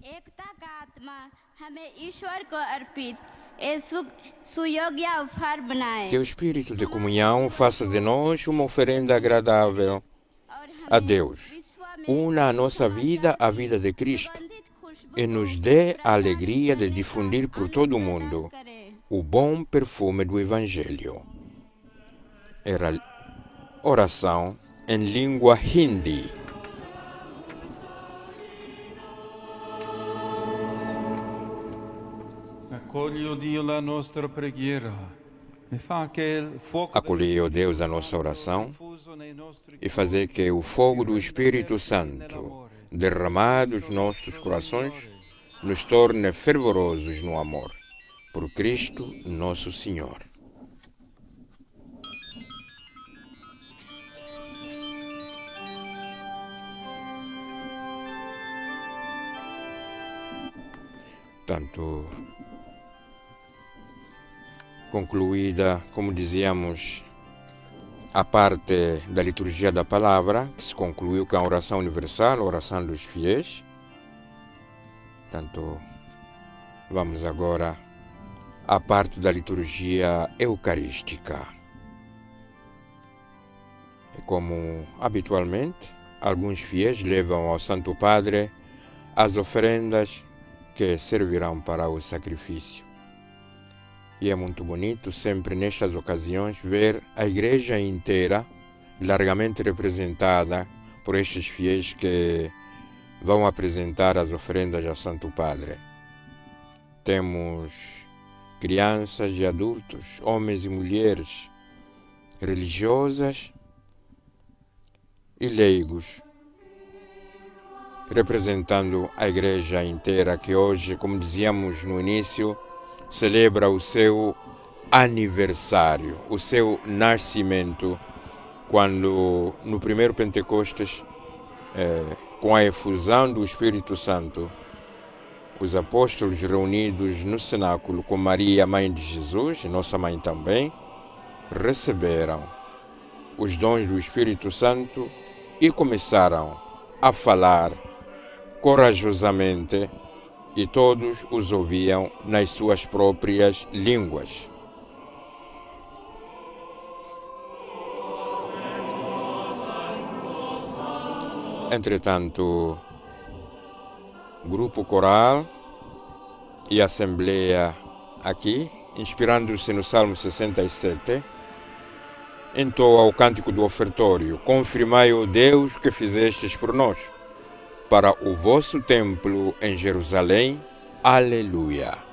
एकता का आत्मा हमें ईश्वर को अर्पित सुयोग्य उपहार बनाए Que o Espírito de comunhão faça de nós uma oferenda agradável a Deus. Una a nossa vida à vida de Cristo e nos dê a alegria de difundir por todo o mundo o bom perfume do Evangelho. Era oração em língua hindi. Accogli, o Dio, la nostra preghiera e fa che il fuoco Acolhei, ó Deus, a nossa oração e fazer que o fogo do Espírito Santo, derramado nos nossos corações, nos torne fervorosos no amor. Por Cristo, nosso Senhor. Tanto concluída, como dizíamos, a parte da liturgia da palavra, que se concluiu com a oração universal, a oração dos fiéis. Portanto, vamos agora à parte da liturgia eucarística. E como habitualmente, alguns fiéis levam ao Santo Padre as oferendas que servirão para o sacrifício. E é muito bonito sempre nestas ocasiões ver a igreja inteira largamente representada por estes fiéis que vão apresentar as oferendas ao Santo Padre. Temos crianças e adultos, homens e mulheres, religiosas e leigos, representando a igreja inteira que hoje, como dizíamos no início, celebra o seu aniversário, o seu nascimento, quando no primeiro Pentecostes, com a efusão do Espírito Santo, os apóstolos reunidos no cenáculo com Maria, mãe de Jesus, nossa mãe também, receberam os dons do Espírito Santo e começaram a falar corajosamente, e todos os ouviam nas suas próprias línguas. Entretanto, grupo coral e assembleia aqui, inspirando-se no Salmo 67, entoa o cântico do ofertório: confirmai, ó Deus, que fizestes por nós, para o vosso templo em Jerusalém. Aleluia.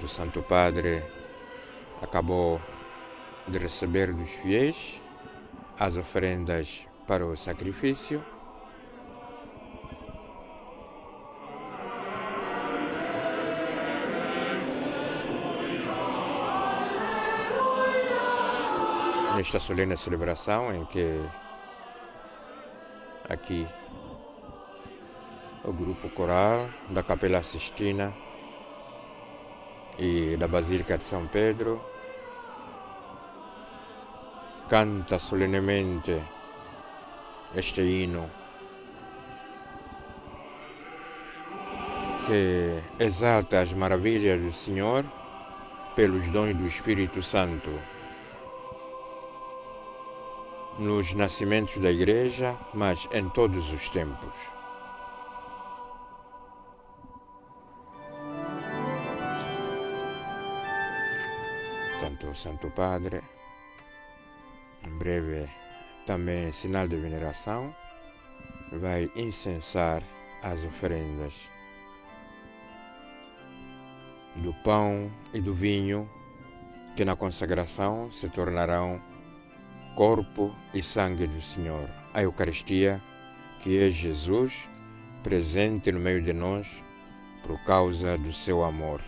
O Santo Padre acabou de receber dos fiéis as oferendas para o sacrifício. Nesta solene celebração em que aqui o grupo coral da Capela Sistina e da Basílica de São Pedro canta solenemente este hino que exalta as maravilhas do Senhor pelos dons do Espírito Santo nos nascimentos da Igreja, mas em todos os tempos. Tanto o Santo Padre, em breve, também em sinal de veneração, vai incensar as oferendas do pão e do vinho, que na consagração se tornarão corpo e sangue do Senhor. A Eucaristia, que é Jesus, presente no meio de nós, por causa do seu amor.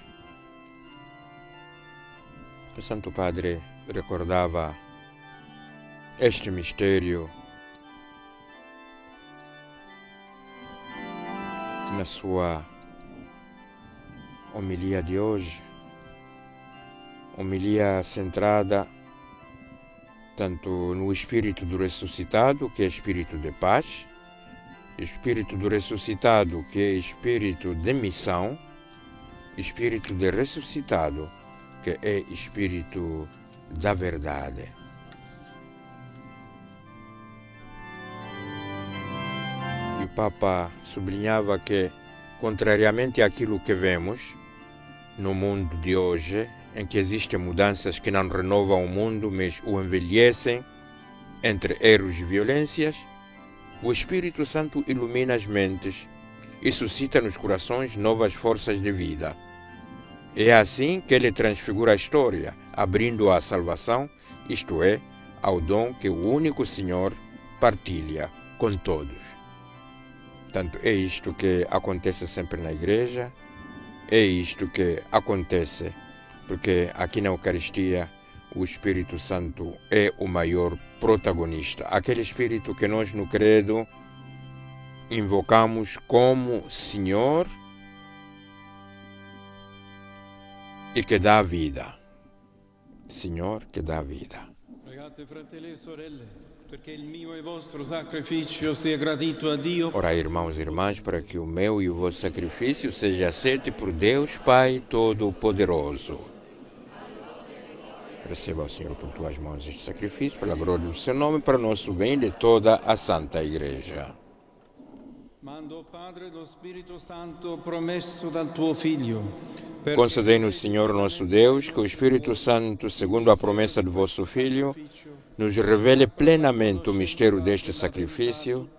O Santo Padre recordava este mistério na sua homilia de hoje, homilia centrada tanto no Espírito do ressuscitado, que é Espírito de paz, Espírito do ressuscitado, que é Espírito de missão, Espírito de ressuscitado, que é Espírito da verdade. E o Papa sublinhava que, contrariamente àquilo que vemos no mundo de hoje, em que existem mudanças que não renovam o mundo, mas o envelhecem entre erros e violências, o Espírito Santo ilumina as mentes e suscita nos corações novas forças de vida. É assim que ele transfigura a história, abrindo-a à salvação, isto é, ao dom que o único Senhor partilha com todos. Tanto é isto que acontece sempre na Igreja, é isto que acontece porque aqui na Eucaristia o Espírito Santo é o maior protagonista, aquele Espírito que nós no credo invocamos como Senhor e que dá vida. Senhor que dá vida. Pregate, fratelli e sorelle, perché il mio e vostro sacrificio sia gradito a Dio. Orai, irmãos e irmãs, para que o meu e o vosso sacrifício seja aceito por Deus Pai Todo-Poderoso. Receba, o Senhor, por tuas mãos este sacrifício, pela glória do seu nome, para o nosso bem de toda a Santa Igreja. Mando, Padre, lo Spirito Santo promesso dal tuo Figlio. Concedei-nos, Senhor nosso Deus, que o Espírito Santo, segundo a promessa do vosso Filho, nos revele plenamente o mistério deste sacrifício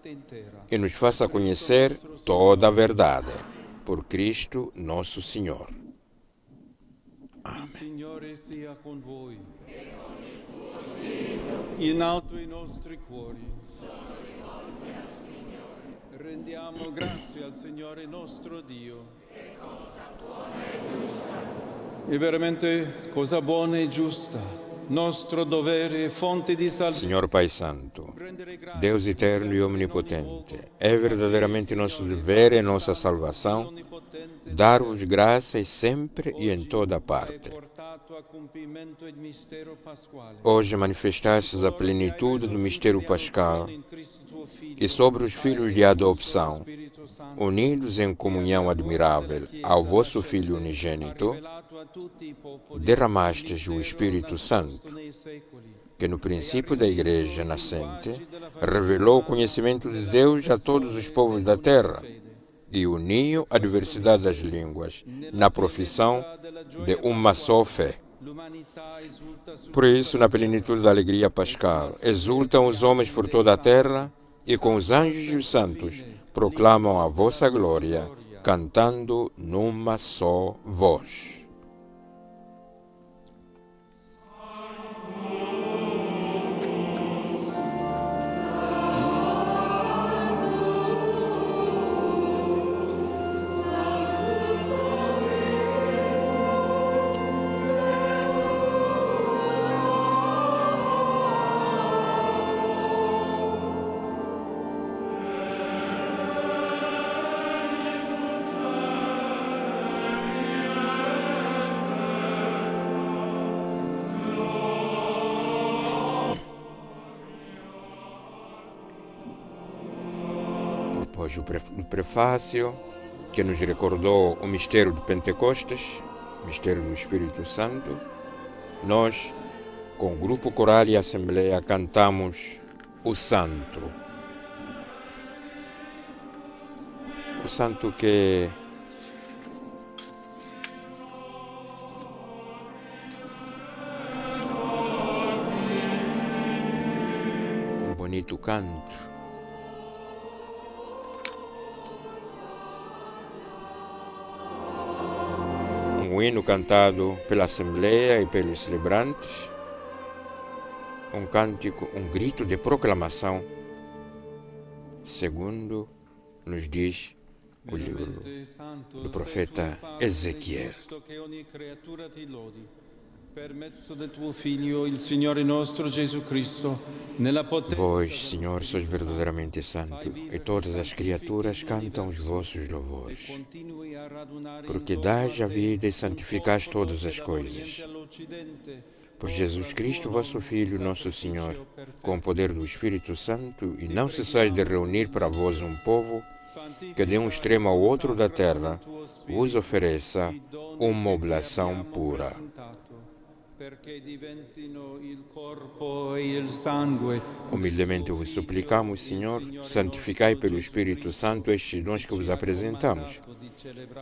e nos faça conhecer toda a verdade. Por Cristo nosso Senhor. Amém. Il Signore sia con voi. In alto i nostri cuori. Rendiamo grazie al Signore nostro Dio. È veramente cosa buona e giusta, nostro dovere e fonte di salvezza. Senhor Pai Santo, Deus eterno e omnipotente, é verdadeiramente nosso dever e nossa salvação dar-vos graças sempre e em toda parte. Hoje manifestastes a plenitude do mistério pascal e sobre os filhos de adoção, unidos em comunhão admirável ao vosso Filho unigênito, derramastes o Espírito Santo, que no princípio da Igreja nascente revelou o conhecimento de Deus a todos os povos da terra e uniu a diversidade das línguas na profissão de uma só fé. Por isso, na plenitude da alegria pascal, exultam os homens por toda a terra e com os anjos e os santos proclamam a vossa glória, cantando numa só voz. Após o prefácio, que nos recordou o mistério de Pentecostes, o mistério do Espírito Santo, nós, com o grupo coral e assembleia, cantamos o Santo. O Santo que um bonito canto. Um hino cantado pela Assembleia e pelos celebrantes, um cântico, um grito de proclamação, segundo nos diz o livro do profeta Ezequiel. Vós, Senhor, sois verdadeiramente santo, e todas as criaturas cantam os vossos louvores. Porque dás a vida e santificais todas as coisas. Por Jesus Cristo, vosso Filho, nosso Senhor, com o poder do Espírito Santo, e não cessais de reunir para vós um povo que de um extremo ao outro da terra vos ofereça uma oblação pura. Humildemente vos suplicamos, Senhor, santificai pelo Espírito Santo estes dons que vos apresentamos,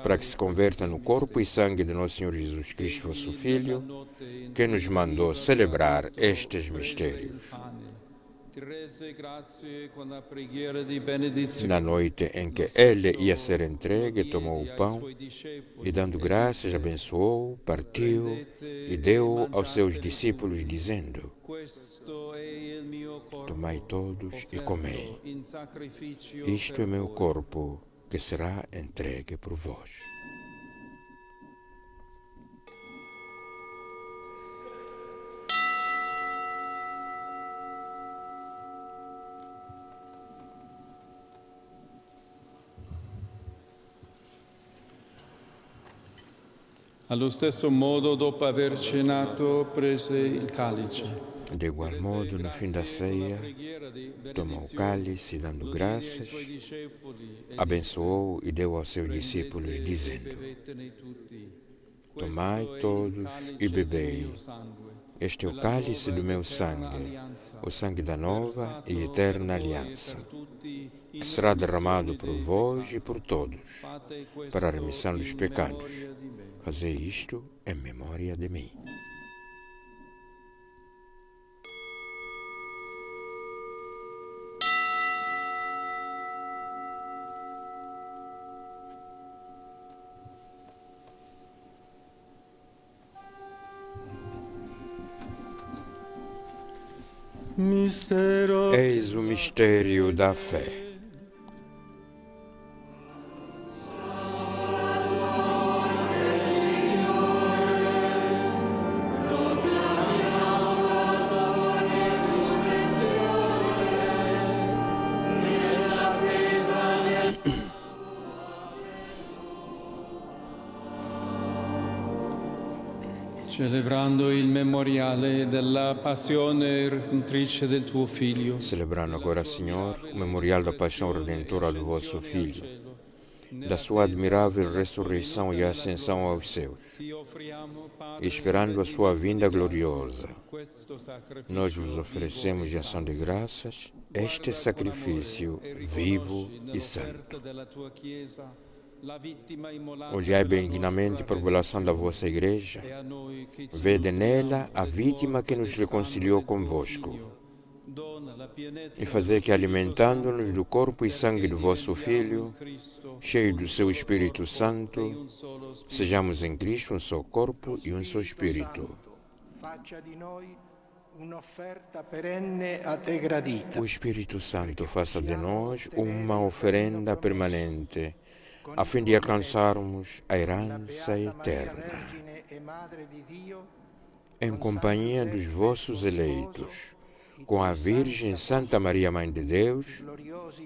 para que se converta no corpo e sangue de nosso Senhor Jesus Cristo, vosso Filho, que nos mandou celebrar estes mistérios. Na noite em que ele ia ser entregue, tomou o pão e, dando graças, abençoou, partiu e deu aos seus discípulos, dizendo: tomai todos e comei. Isto é meu corpo, que será entregue por vós. Allo stesso modo, dopo aver cenato, prese il calice. De igual modo, no fim da ceia, tomou o cálice, dando graças, abençoou e deu aos seus discípulos, dizendo: Tomai todos e bebei. Este é o cálice do meu sangue, o sangue da nova e eterna aliança, que será derramado por vós e por todos, para a remissão dos pecados. Fazei isto em memória de mim. Eis o mistério da fé. Celebrando il memoriale della passione redentrice del tuo Figlio. Celebrando agora, Senhor, o memorial da paixão redentora do vosso Filho, da sua admirável ressurreição e ascensão aos céus, e esperando a sua vinda gloriosa, nós vos oferecemos em ação de graças este sacrifício vivo e santo. Olhai benignamente para a oblação da vossa Igreja, vede nela a vítima que nos reconciliou convosco, e fazei que, alimentando-nos do corpo e sangue do vosso Filho, cheio do seu Espírito Santo, sejamos em Cristo um só corpo e um só Espírito. O Espírito Santo faça de nós uma oferenda permanente, a fim de alcançarmos a herança eterna, em companhia dos vossos eleitos, com a Virgem Santa Maria, Mãe de Deus,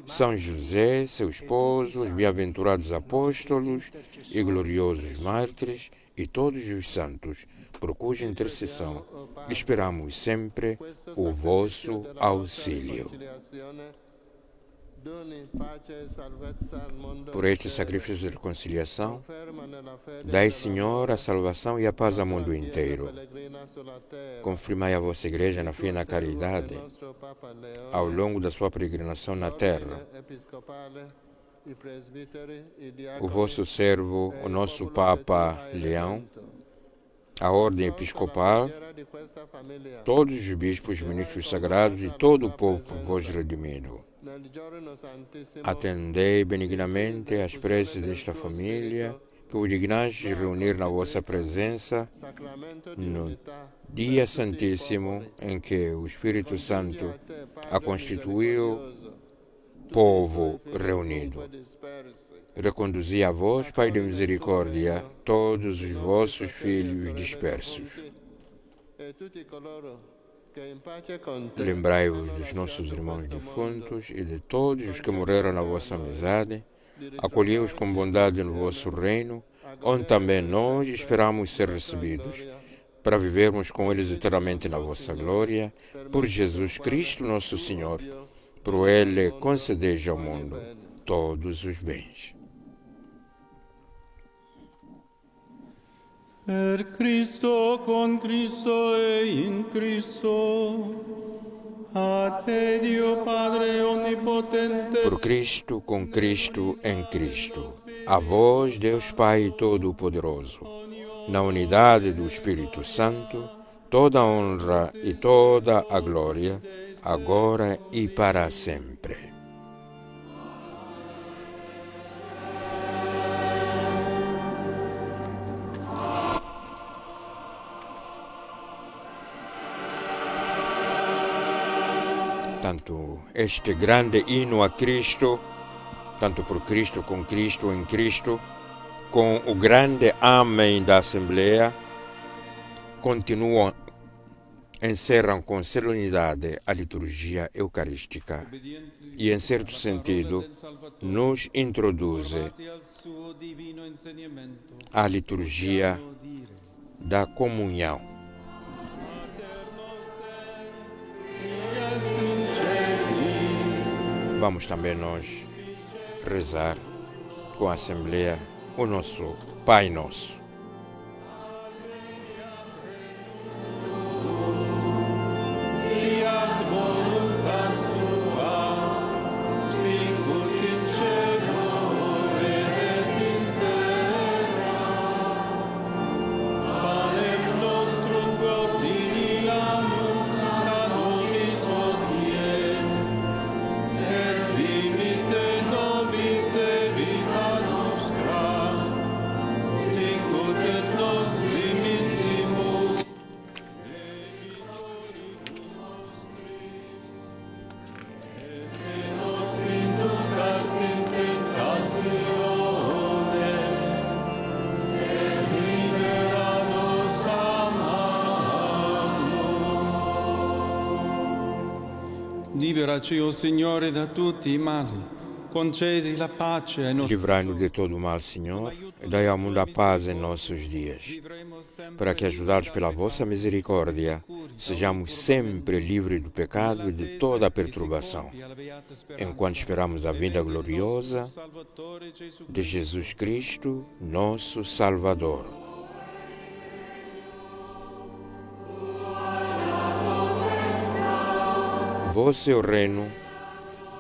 São José, seu esposo, os bem-aventurados apóstolos e gloriosos mártires e todos os santos, por cuja intercessão esperamos sempre o vosso auxílio. Por este sacrifício de reconciliação, dai, Senhor, a salvação e a paz ao mundo inteiro. Confirmai a vossa Igreja na fé e na caridade, ao longo da sua peregrinação na terra. O vosso servo, o nosso Papa Leão, a ordem episcopal, todos os bispos, ministros sagrados e todo o povo por vós redimido. Atendei benignamente às preces desta família, que o dignastes reunir na vossa presença no dia santíssimo em que o Espírito Santo a constituiu povo reunido. Reconduzi a vós, Pai de misericórdia, todos os vossos filhos dispersos. Lembrai-vos dos nossos irmãos defuntos e de todos os que morreram na vossa amizade. Acolhei-os com bondade no vosso reino, onde também nós esperamos ser recebidos, para vivermos com eles eternamente na vossa glória, por Jesus Cristo nosso Senhor. Por Ele concedeis ao mundo todos os bens. Per Cristo, con Cristo e in Cristo, a te Dio Padre onnipotente. Por Cristo, com Cristo, em Cristo, a vós, Deus Pai Todo-Poderoso, na unidade do Espírito Santo, toda a honra e toda a glória, agora e para sempre. Tanto este grande hino a Cristo, tanto por Cristo, com Cristo, em Cristo, com o grande Amém da Assembleia, continuam encerram com solenidade a liturgia eucarística e, em certo sentido, nos introduz à liturgia da comunhão. Vamos também nós rezar com a Assembleia o nosso Pai Nosso. Liberaci, o Signore, da tutti i mali. Concedi la pace ai nostri Livrai-nos de todo o mal, Senhor, e dai ao mundo a paz em nossos dias, para que, ajudados pela vossa misericórdia, sejamos sempre livres do pecado e de toda a perturbação, enquanto esperamos a vinda gloriosa de Jesus Cristo, nosso Salvador. Vosso é o reino,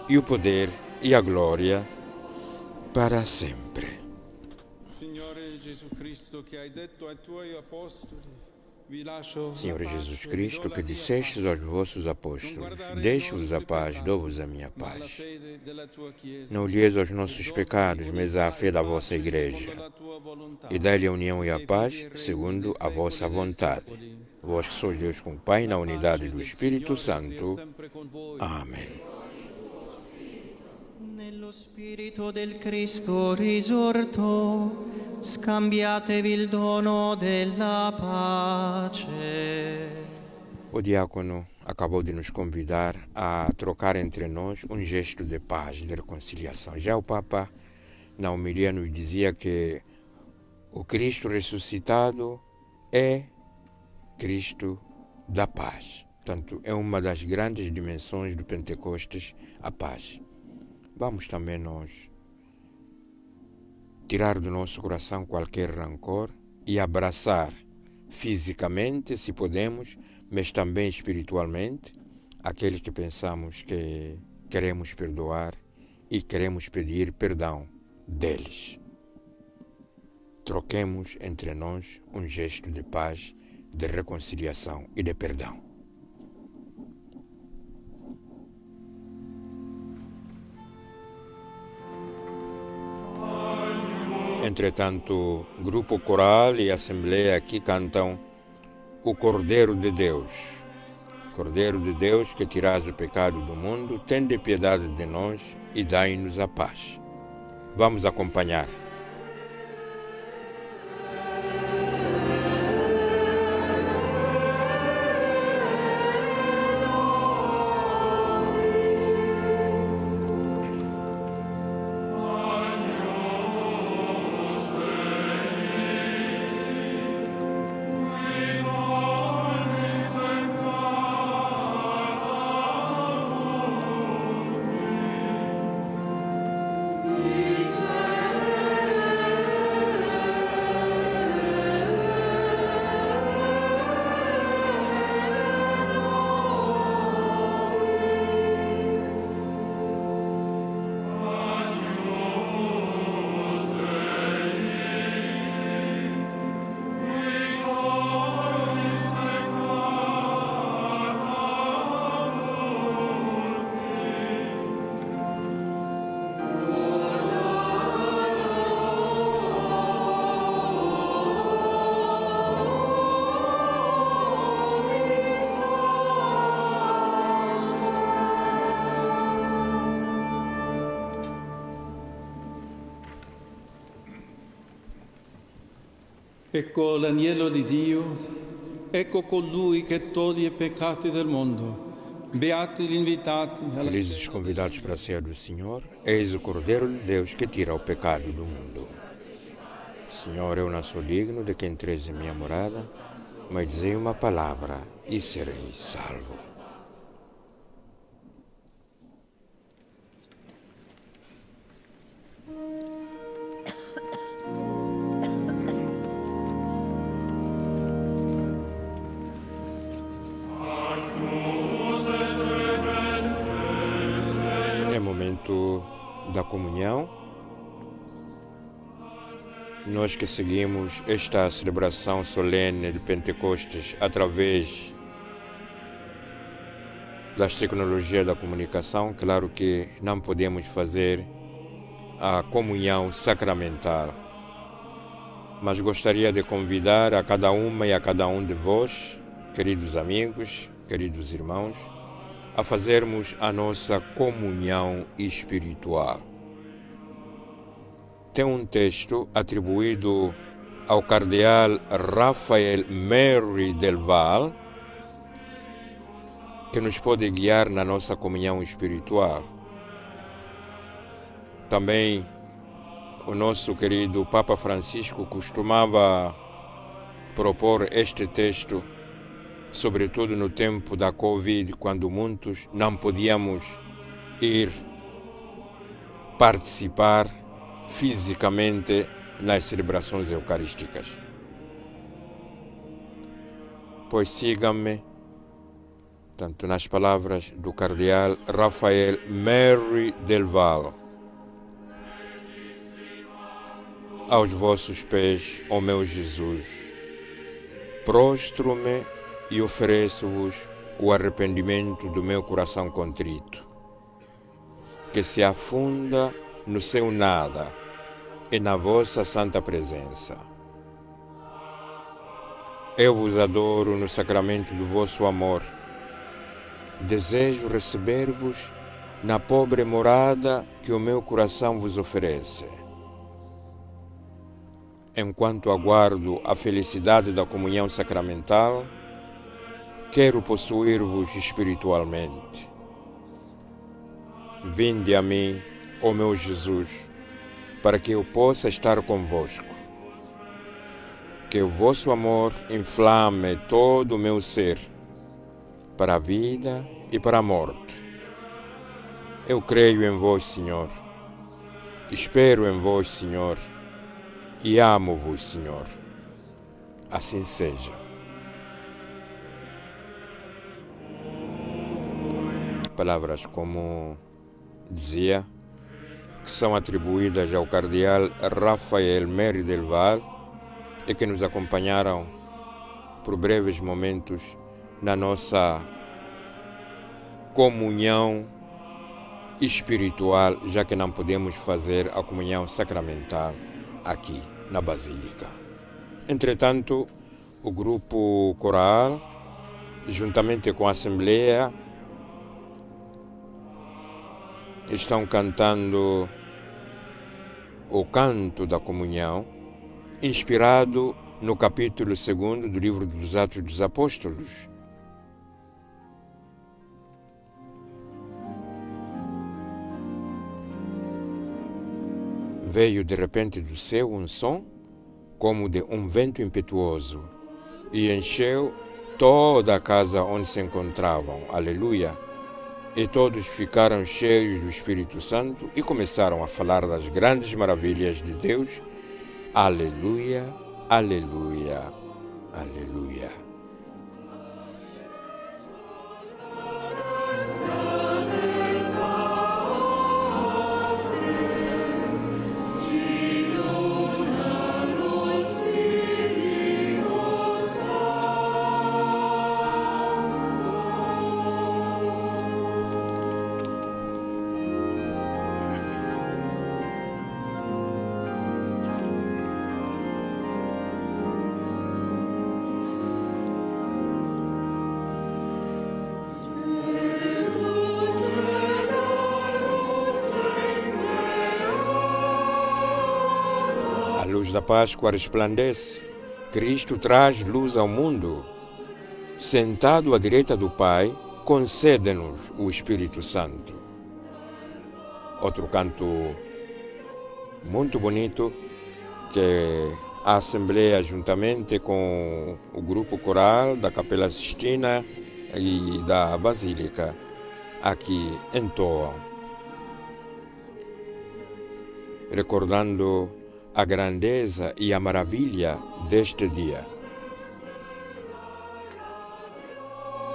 e o poder, e a glória, para sempre. Signore Gesù Cristo, che hai detto ai tuoi apostoli, vi lascio Senhor Jesus Cristo, que dissestes aos vossos apóstolos, deixo-vos a paz, dou-vos a minha paz. Não olheis aos nossos pecados, mas à fé da vossa Igreja, e dai-lhe a união e a paz, segundo a vossa vontade. Vós que sois Deus com o Pai, na unidade do Espírito Santo. Amém. Nello spirito del Cristo risorto, scambiatevi il dono della pace. O diácono acabou de nos convidar a trocar entre nós um gesto de paz, de reconciliação. Já o Papa, na homilia, nos dizia que o Cristo ressuscitado é Cristo da paz. Portanto, é uma das grandes dimensões do Pentecostes, a paz. Vamos também nós tirar do nosso coração qualquer rancor e abraçar fisicamente, se podemos, mas também espiritualmente, aqueles que pensamos que queremos perdoar e queremos pedir perdão deles. Troquemos entre nós um gesto de paz, de reconciliação e de perdão. Entretanto, grupo coral e assembleia aqui cantam o Cordeiro de Deus. Cordeiro de Deus, que tirais o pecado do mundo, tende piedade de nós e dai-nos a paz. Vamos acompanhar. Ecco l'agnello di Dio ecco colui che toglie i peccati del mondo. Beati gli invitati alla Felizes os convidados para a ceia do Senhor, eis o Cordeiro de Deus que tira o pecado do mundo. Senhor, eu não sou digno de que entreis em minha morada, mas dizei uma palavra e serei salvo. É momento da comunhão. Nós que seguimos esta celebração solene de Pentecostes através das tecnologias da comunicação, claro que não podemos fazer a comunhão sacramental. Mas gostaria de convidar a cada uma e a cada um de vós, queridos amigos, queridos irmãos, a fazermos a nossa comunhão espiritual. Tem um texto atribuído ao cardeal Rafael Merri del Val que nos pode guiar na nossa comunhão espiritual. Também o nosso querido Papa Francisco costumava propor este texto, sobretudo no tempo da Covid, quando muitos não podíamos ir participar fisicamente nas celebrações eucarísticas. Pois sigam-me, tanto nas palavras do cardeal Rafael Merri del Val: aos vossos pés, ó meu Jesus, prostro-me e ofereço-vos o arrependimento do meu coração contrito, que se afunda no seu nada e na vossa santa presença. Eu vos adoro no sacramento do vosso amor. Desejo receber-vos na pobre morada que o meu coração vos oferece. Enquanto aguardo a felicidade da comunhão sacramental, quero possuir-vos espiritualmente. Vinde a mim, ó meu Jesus, para que eu possa estar convosco. Que o vosso amor inflame todo o meu ser, para a vida e para a morte. Eu creio em vós, Senhor. Espero em vós, Senhor. E amo-vos, Senhor. Assim seja. Palavras, como dizia, que são atribuídas ao cardeal Rafael Merri del Val e que nos acompanharam por breves momentos na nossa comunhão espiritual, já que não podemos fazer a comunhão sacramental aqui na Basílica. Entretanto, o grupo coral, juntamente com a Assembleia, estão cantando o canto da comunhão, inspirado no capítulo 2 do livro dos Atos dos Apóstolos. Veio de repente do céu um som, como de um vento impetuoso, e encheu toda a casa onde se encontravam. Aleluia! E todos ficaram cheios do Espírito Santo e começaram a falar das grandes maravilhas de Deus. Aleluia, aleluia, aleluia. A luz da Páscoa resplandece. Cristo traz luz ao mundo. sentado à direita do Pai, concede-nos o Espírito Santo. Outro canto muito bonito que a Assembleia, juntamente com o grupo coral da Capela Sistina e da Basílica, aqui entoam, recordando a grandeza e a maravilha deste dia.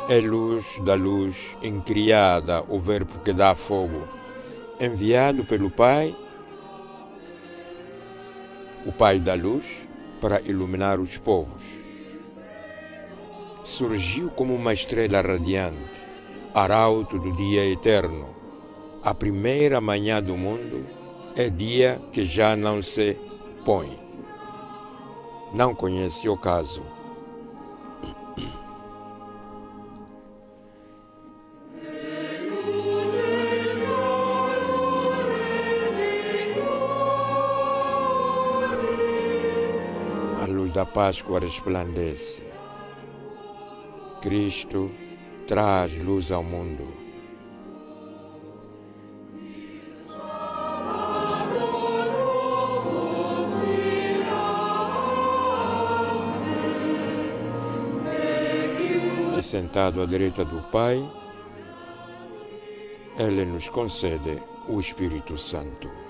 É luz da luz, incriada o Verbo que dá fogo, enviado pelo Pai, o Pai da luz, para iluminar os povos. Surgiu como uma estrela radiante, arauto do dia eterno. A primeira manhã do mundo é dia que já não se põe. Não conhece o caso. A luz da Páscoa resplandece. Cristo traz luz ao mundo. E sentado à direita do Pai, Ele nos concede o Espírito Santo.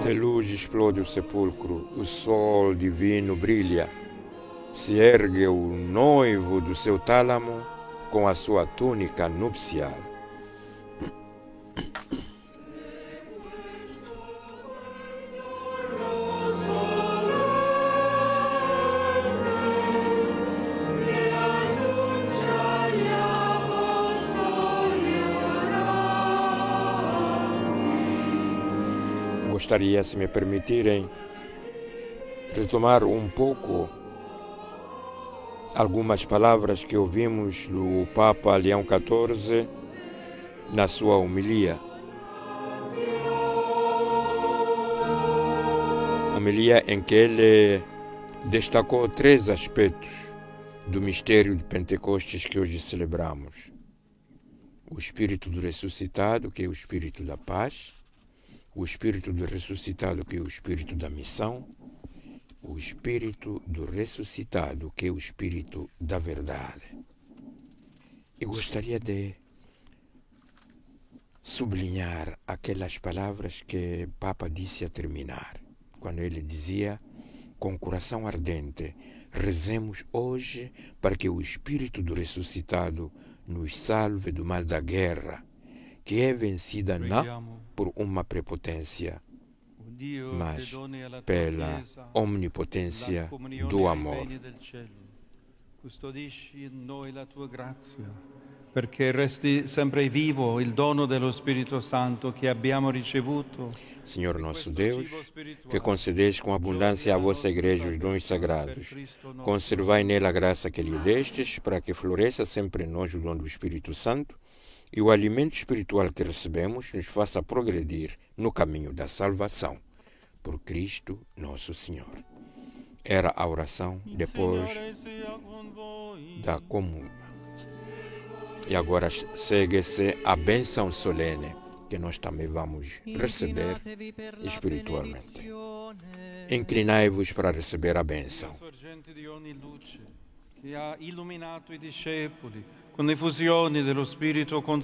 De luz explode o sepulcro, o sol divino brilha, se ergue o noivo do seu tálamo com a sua túnica nupcial. Gostaria, se me permitirem, retomar um pouco algumas palavras que ouvimos do Papa Leão XIV na sua homilia. Homilia em que ele destacou 3 aspectos do mistério de Pentecostes que hoje celebramos. O Espírito do ressuscitado, que é o Espírito da paz, o Espírito do ressuscitado, que é o Espírito da missão, o Espírito do ressuscitado, que é o Espírito da verdade. E gostaria de sublinhar aquelas palavras que o Papa disse a terminar, quando ele dizia, com coração ardente, rezemos hoje para que o Espírito do ressuscitado nos salve do mal da guerra, que é vencida não por uma prepotência, mas pela omnipotência do amor. Custodisci in noi la tua grazia, perché resti sempre vivo il dono dello Spirito Santo che abbiamo ricevuto. Senhor nosso Deus, que concedeis com abundância à vossa Igreja os dons sagrados, conservai nela a graça que lhe destes, para que floresça sempre em nós o dom do Espírito Santo, e o alimento espiritual que recebemos nos faça progredir no caminho da salvação. Por Cristo nosso Senhor. Era a oração depois da comunhão. E agora segue-se a bênção solene, que nós também vamos receber espiritualmente. Inclinai-vos para receber a bênção.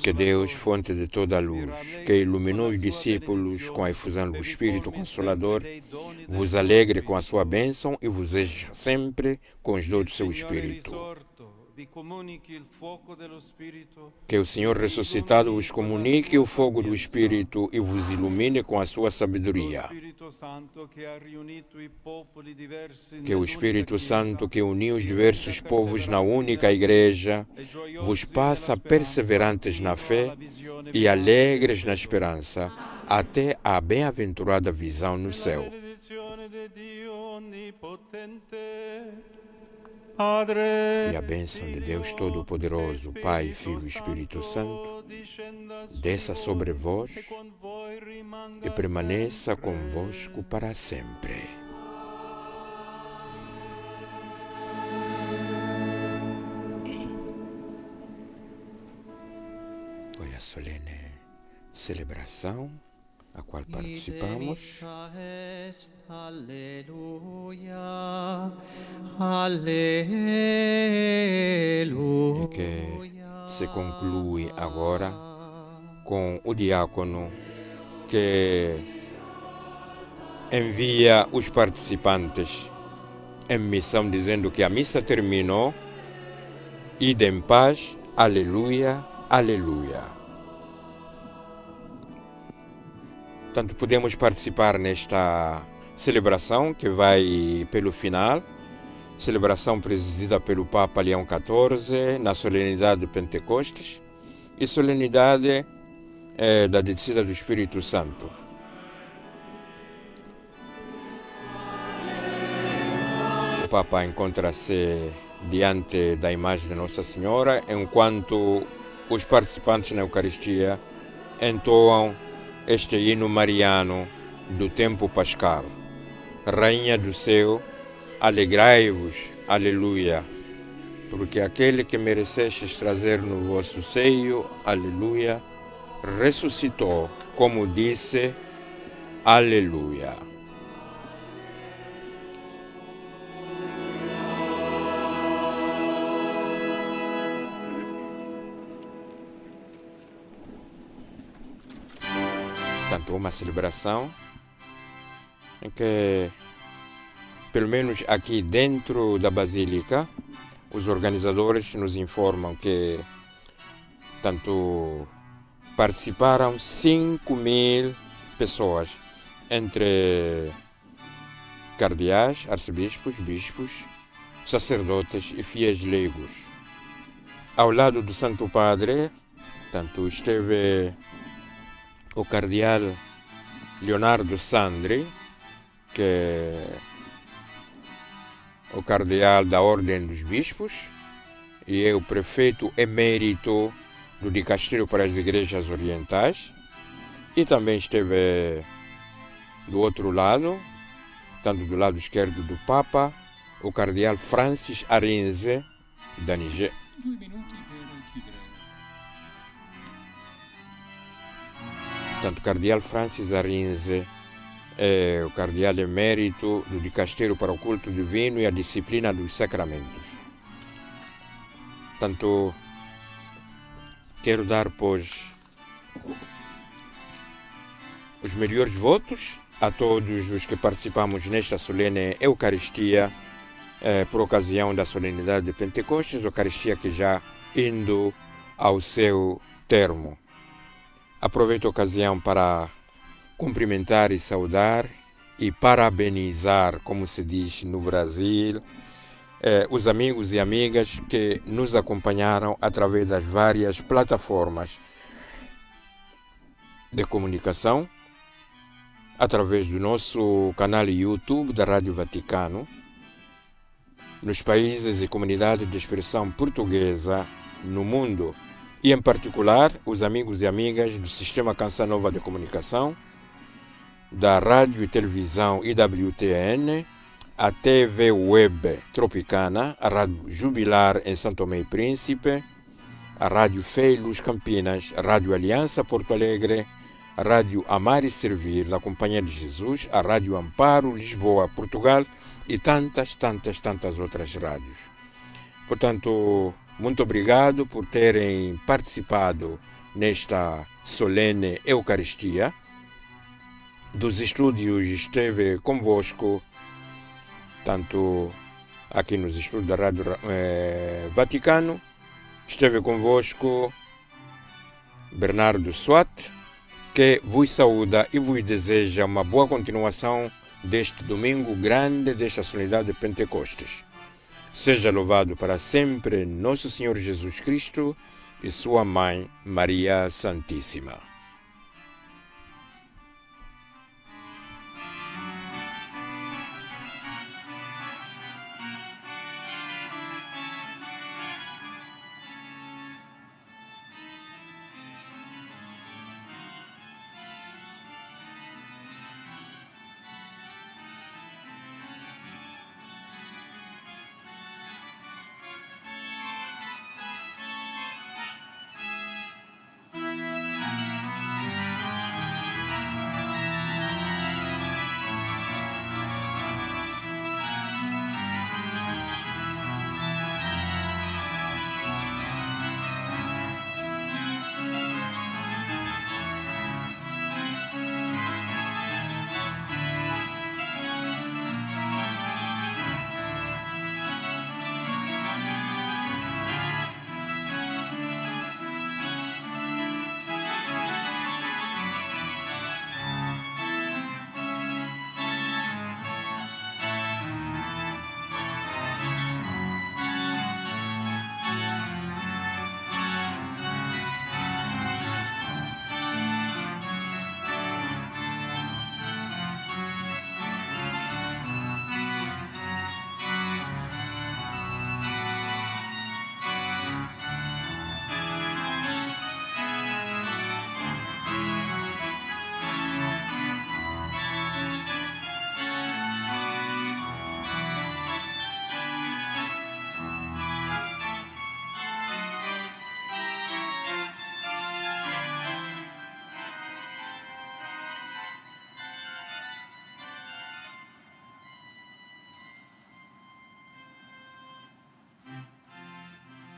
Que Deus, fonte de toda a luz, que iluminou os discípulos com a efusão do Espírito Consolador, vos alegre com a sua bênção e vos encha sempre com os dons do seu Espírito. Que o Senhor ressuscitado vos comunique o fogo do Espírito e vos ilumine com a sua sabedoria. Que o Espírito Santo que uniu os diversos povos na única Igreja vos faça perseverantes na fé e alegres na esperança, até a bem-aventurada visão no céu. E a bênção de Deus Todo-Poderoso, Pai, Filho e Espírito Santo, desça sobre vós e permaneça convosco para sempre. Foi a solene celebração a qual participamos. E que se conclui agora com o diácono que envia os participantes em missão, dizendo que a missa terminou. Ide em paz, aleluia, aleluia. Portanto, podemos participar nesta celebração que vai pelo final, celebração presidida pelo Papa Leão XIV na solenidade de Pentecostes e solenidade da descida do Espírito Santo. O Papa encontra-se diante da imagem de Nossa Senhora, enquanto os participantes na Eucaristia entoam este hino mariano do tempo pascal. Rainha do céu, alegrai-vos, aleluia, porque aquele que merecestes trazer no vosso seio, aleluia, ressuscitou, como disse, aleluia. Portanto, uma celebração em que, pelo menos aqui dentro da Basílica, os organizadores nos informam que tanto participaram 5.000 pessoas, entre cardeais, arcebispos, bispos, sacerdotes e fiéis leigos. Ao lado do Santo Padre, tanto esteve o cardeal Leonardo Sandri, que é o cardeal da Ordem dos Bispos e é o prefeito emérito do Dicastério para as Igrejas Orientais. E também esteve do outro lado, tanto do lado esquerdo do Papa, o cardeal Francis Arinze, da Niger. Portanto, o cardeal Francis Arinze é o cardeal emérito do Dicastério para o Culto Divino e a Disciplina dos Sacramentos. Portanto, quero dar, pois, os melhores votos a todos os que participamos nesta solene Eucaristia por ocasião da solenidade de Pentecostes, Eucaristia que já indo ao seu termo. Aproveito a ocasião para cumprimentar e saudar e parabenizar, como se diz no Brasil, os amigos e amigas que nos acompanharam através das várias plataformas de comunicação, através do nosso canal YouTube da Rádio Vaticano, nos países e comunidades de expressão portuguesa no mundo, e em particular os amigos e amigas do Sistema Canção Nova de Comunicação, da Rádio e Televisão IWTN, a TV Web Tropicana, a Rádio Jubilar em São Tomé e Príncipe, a Rádio Fé e Luz Campinas, a Rádio Aliança Porto Alegre, a Rádio Amar e Servir da Companhia de Jesus, a Rádio Amparo Lisboa, Portugal e tantas outras rádios. Portanto, muito obrigado por terem participado nesta solene Eucaristia. Dos estúdios esteve convosco tanto aqui nos estudos da Rádio Vaticano. Esteve convosco Bernardo Swat, que vos saúda e vos deseja uma boa continuação deste domingo grande desta solenidade de Pentecostes. Seja louvado para sempre nosso Senhor Jesus Cristo e sua Mãe Maria Santíssima.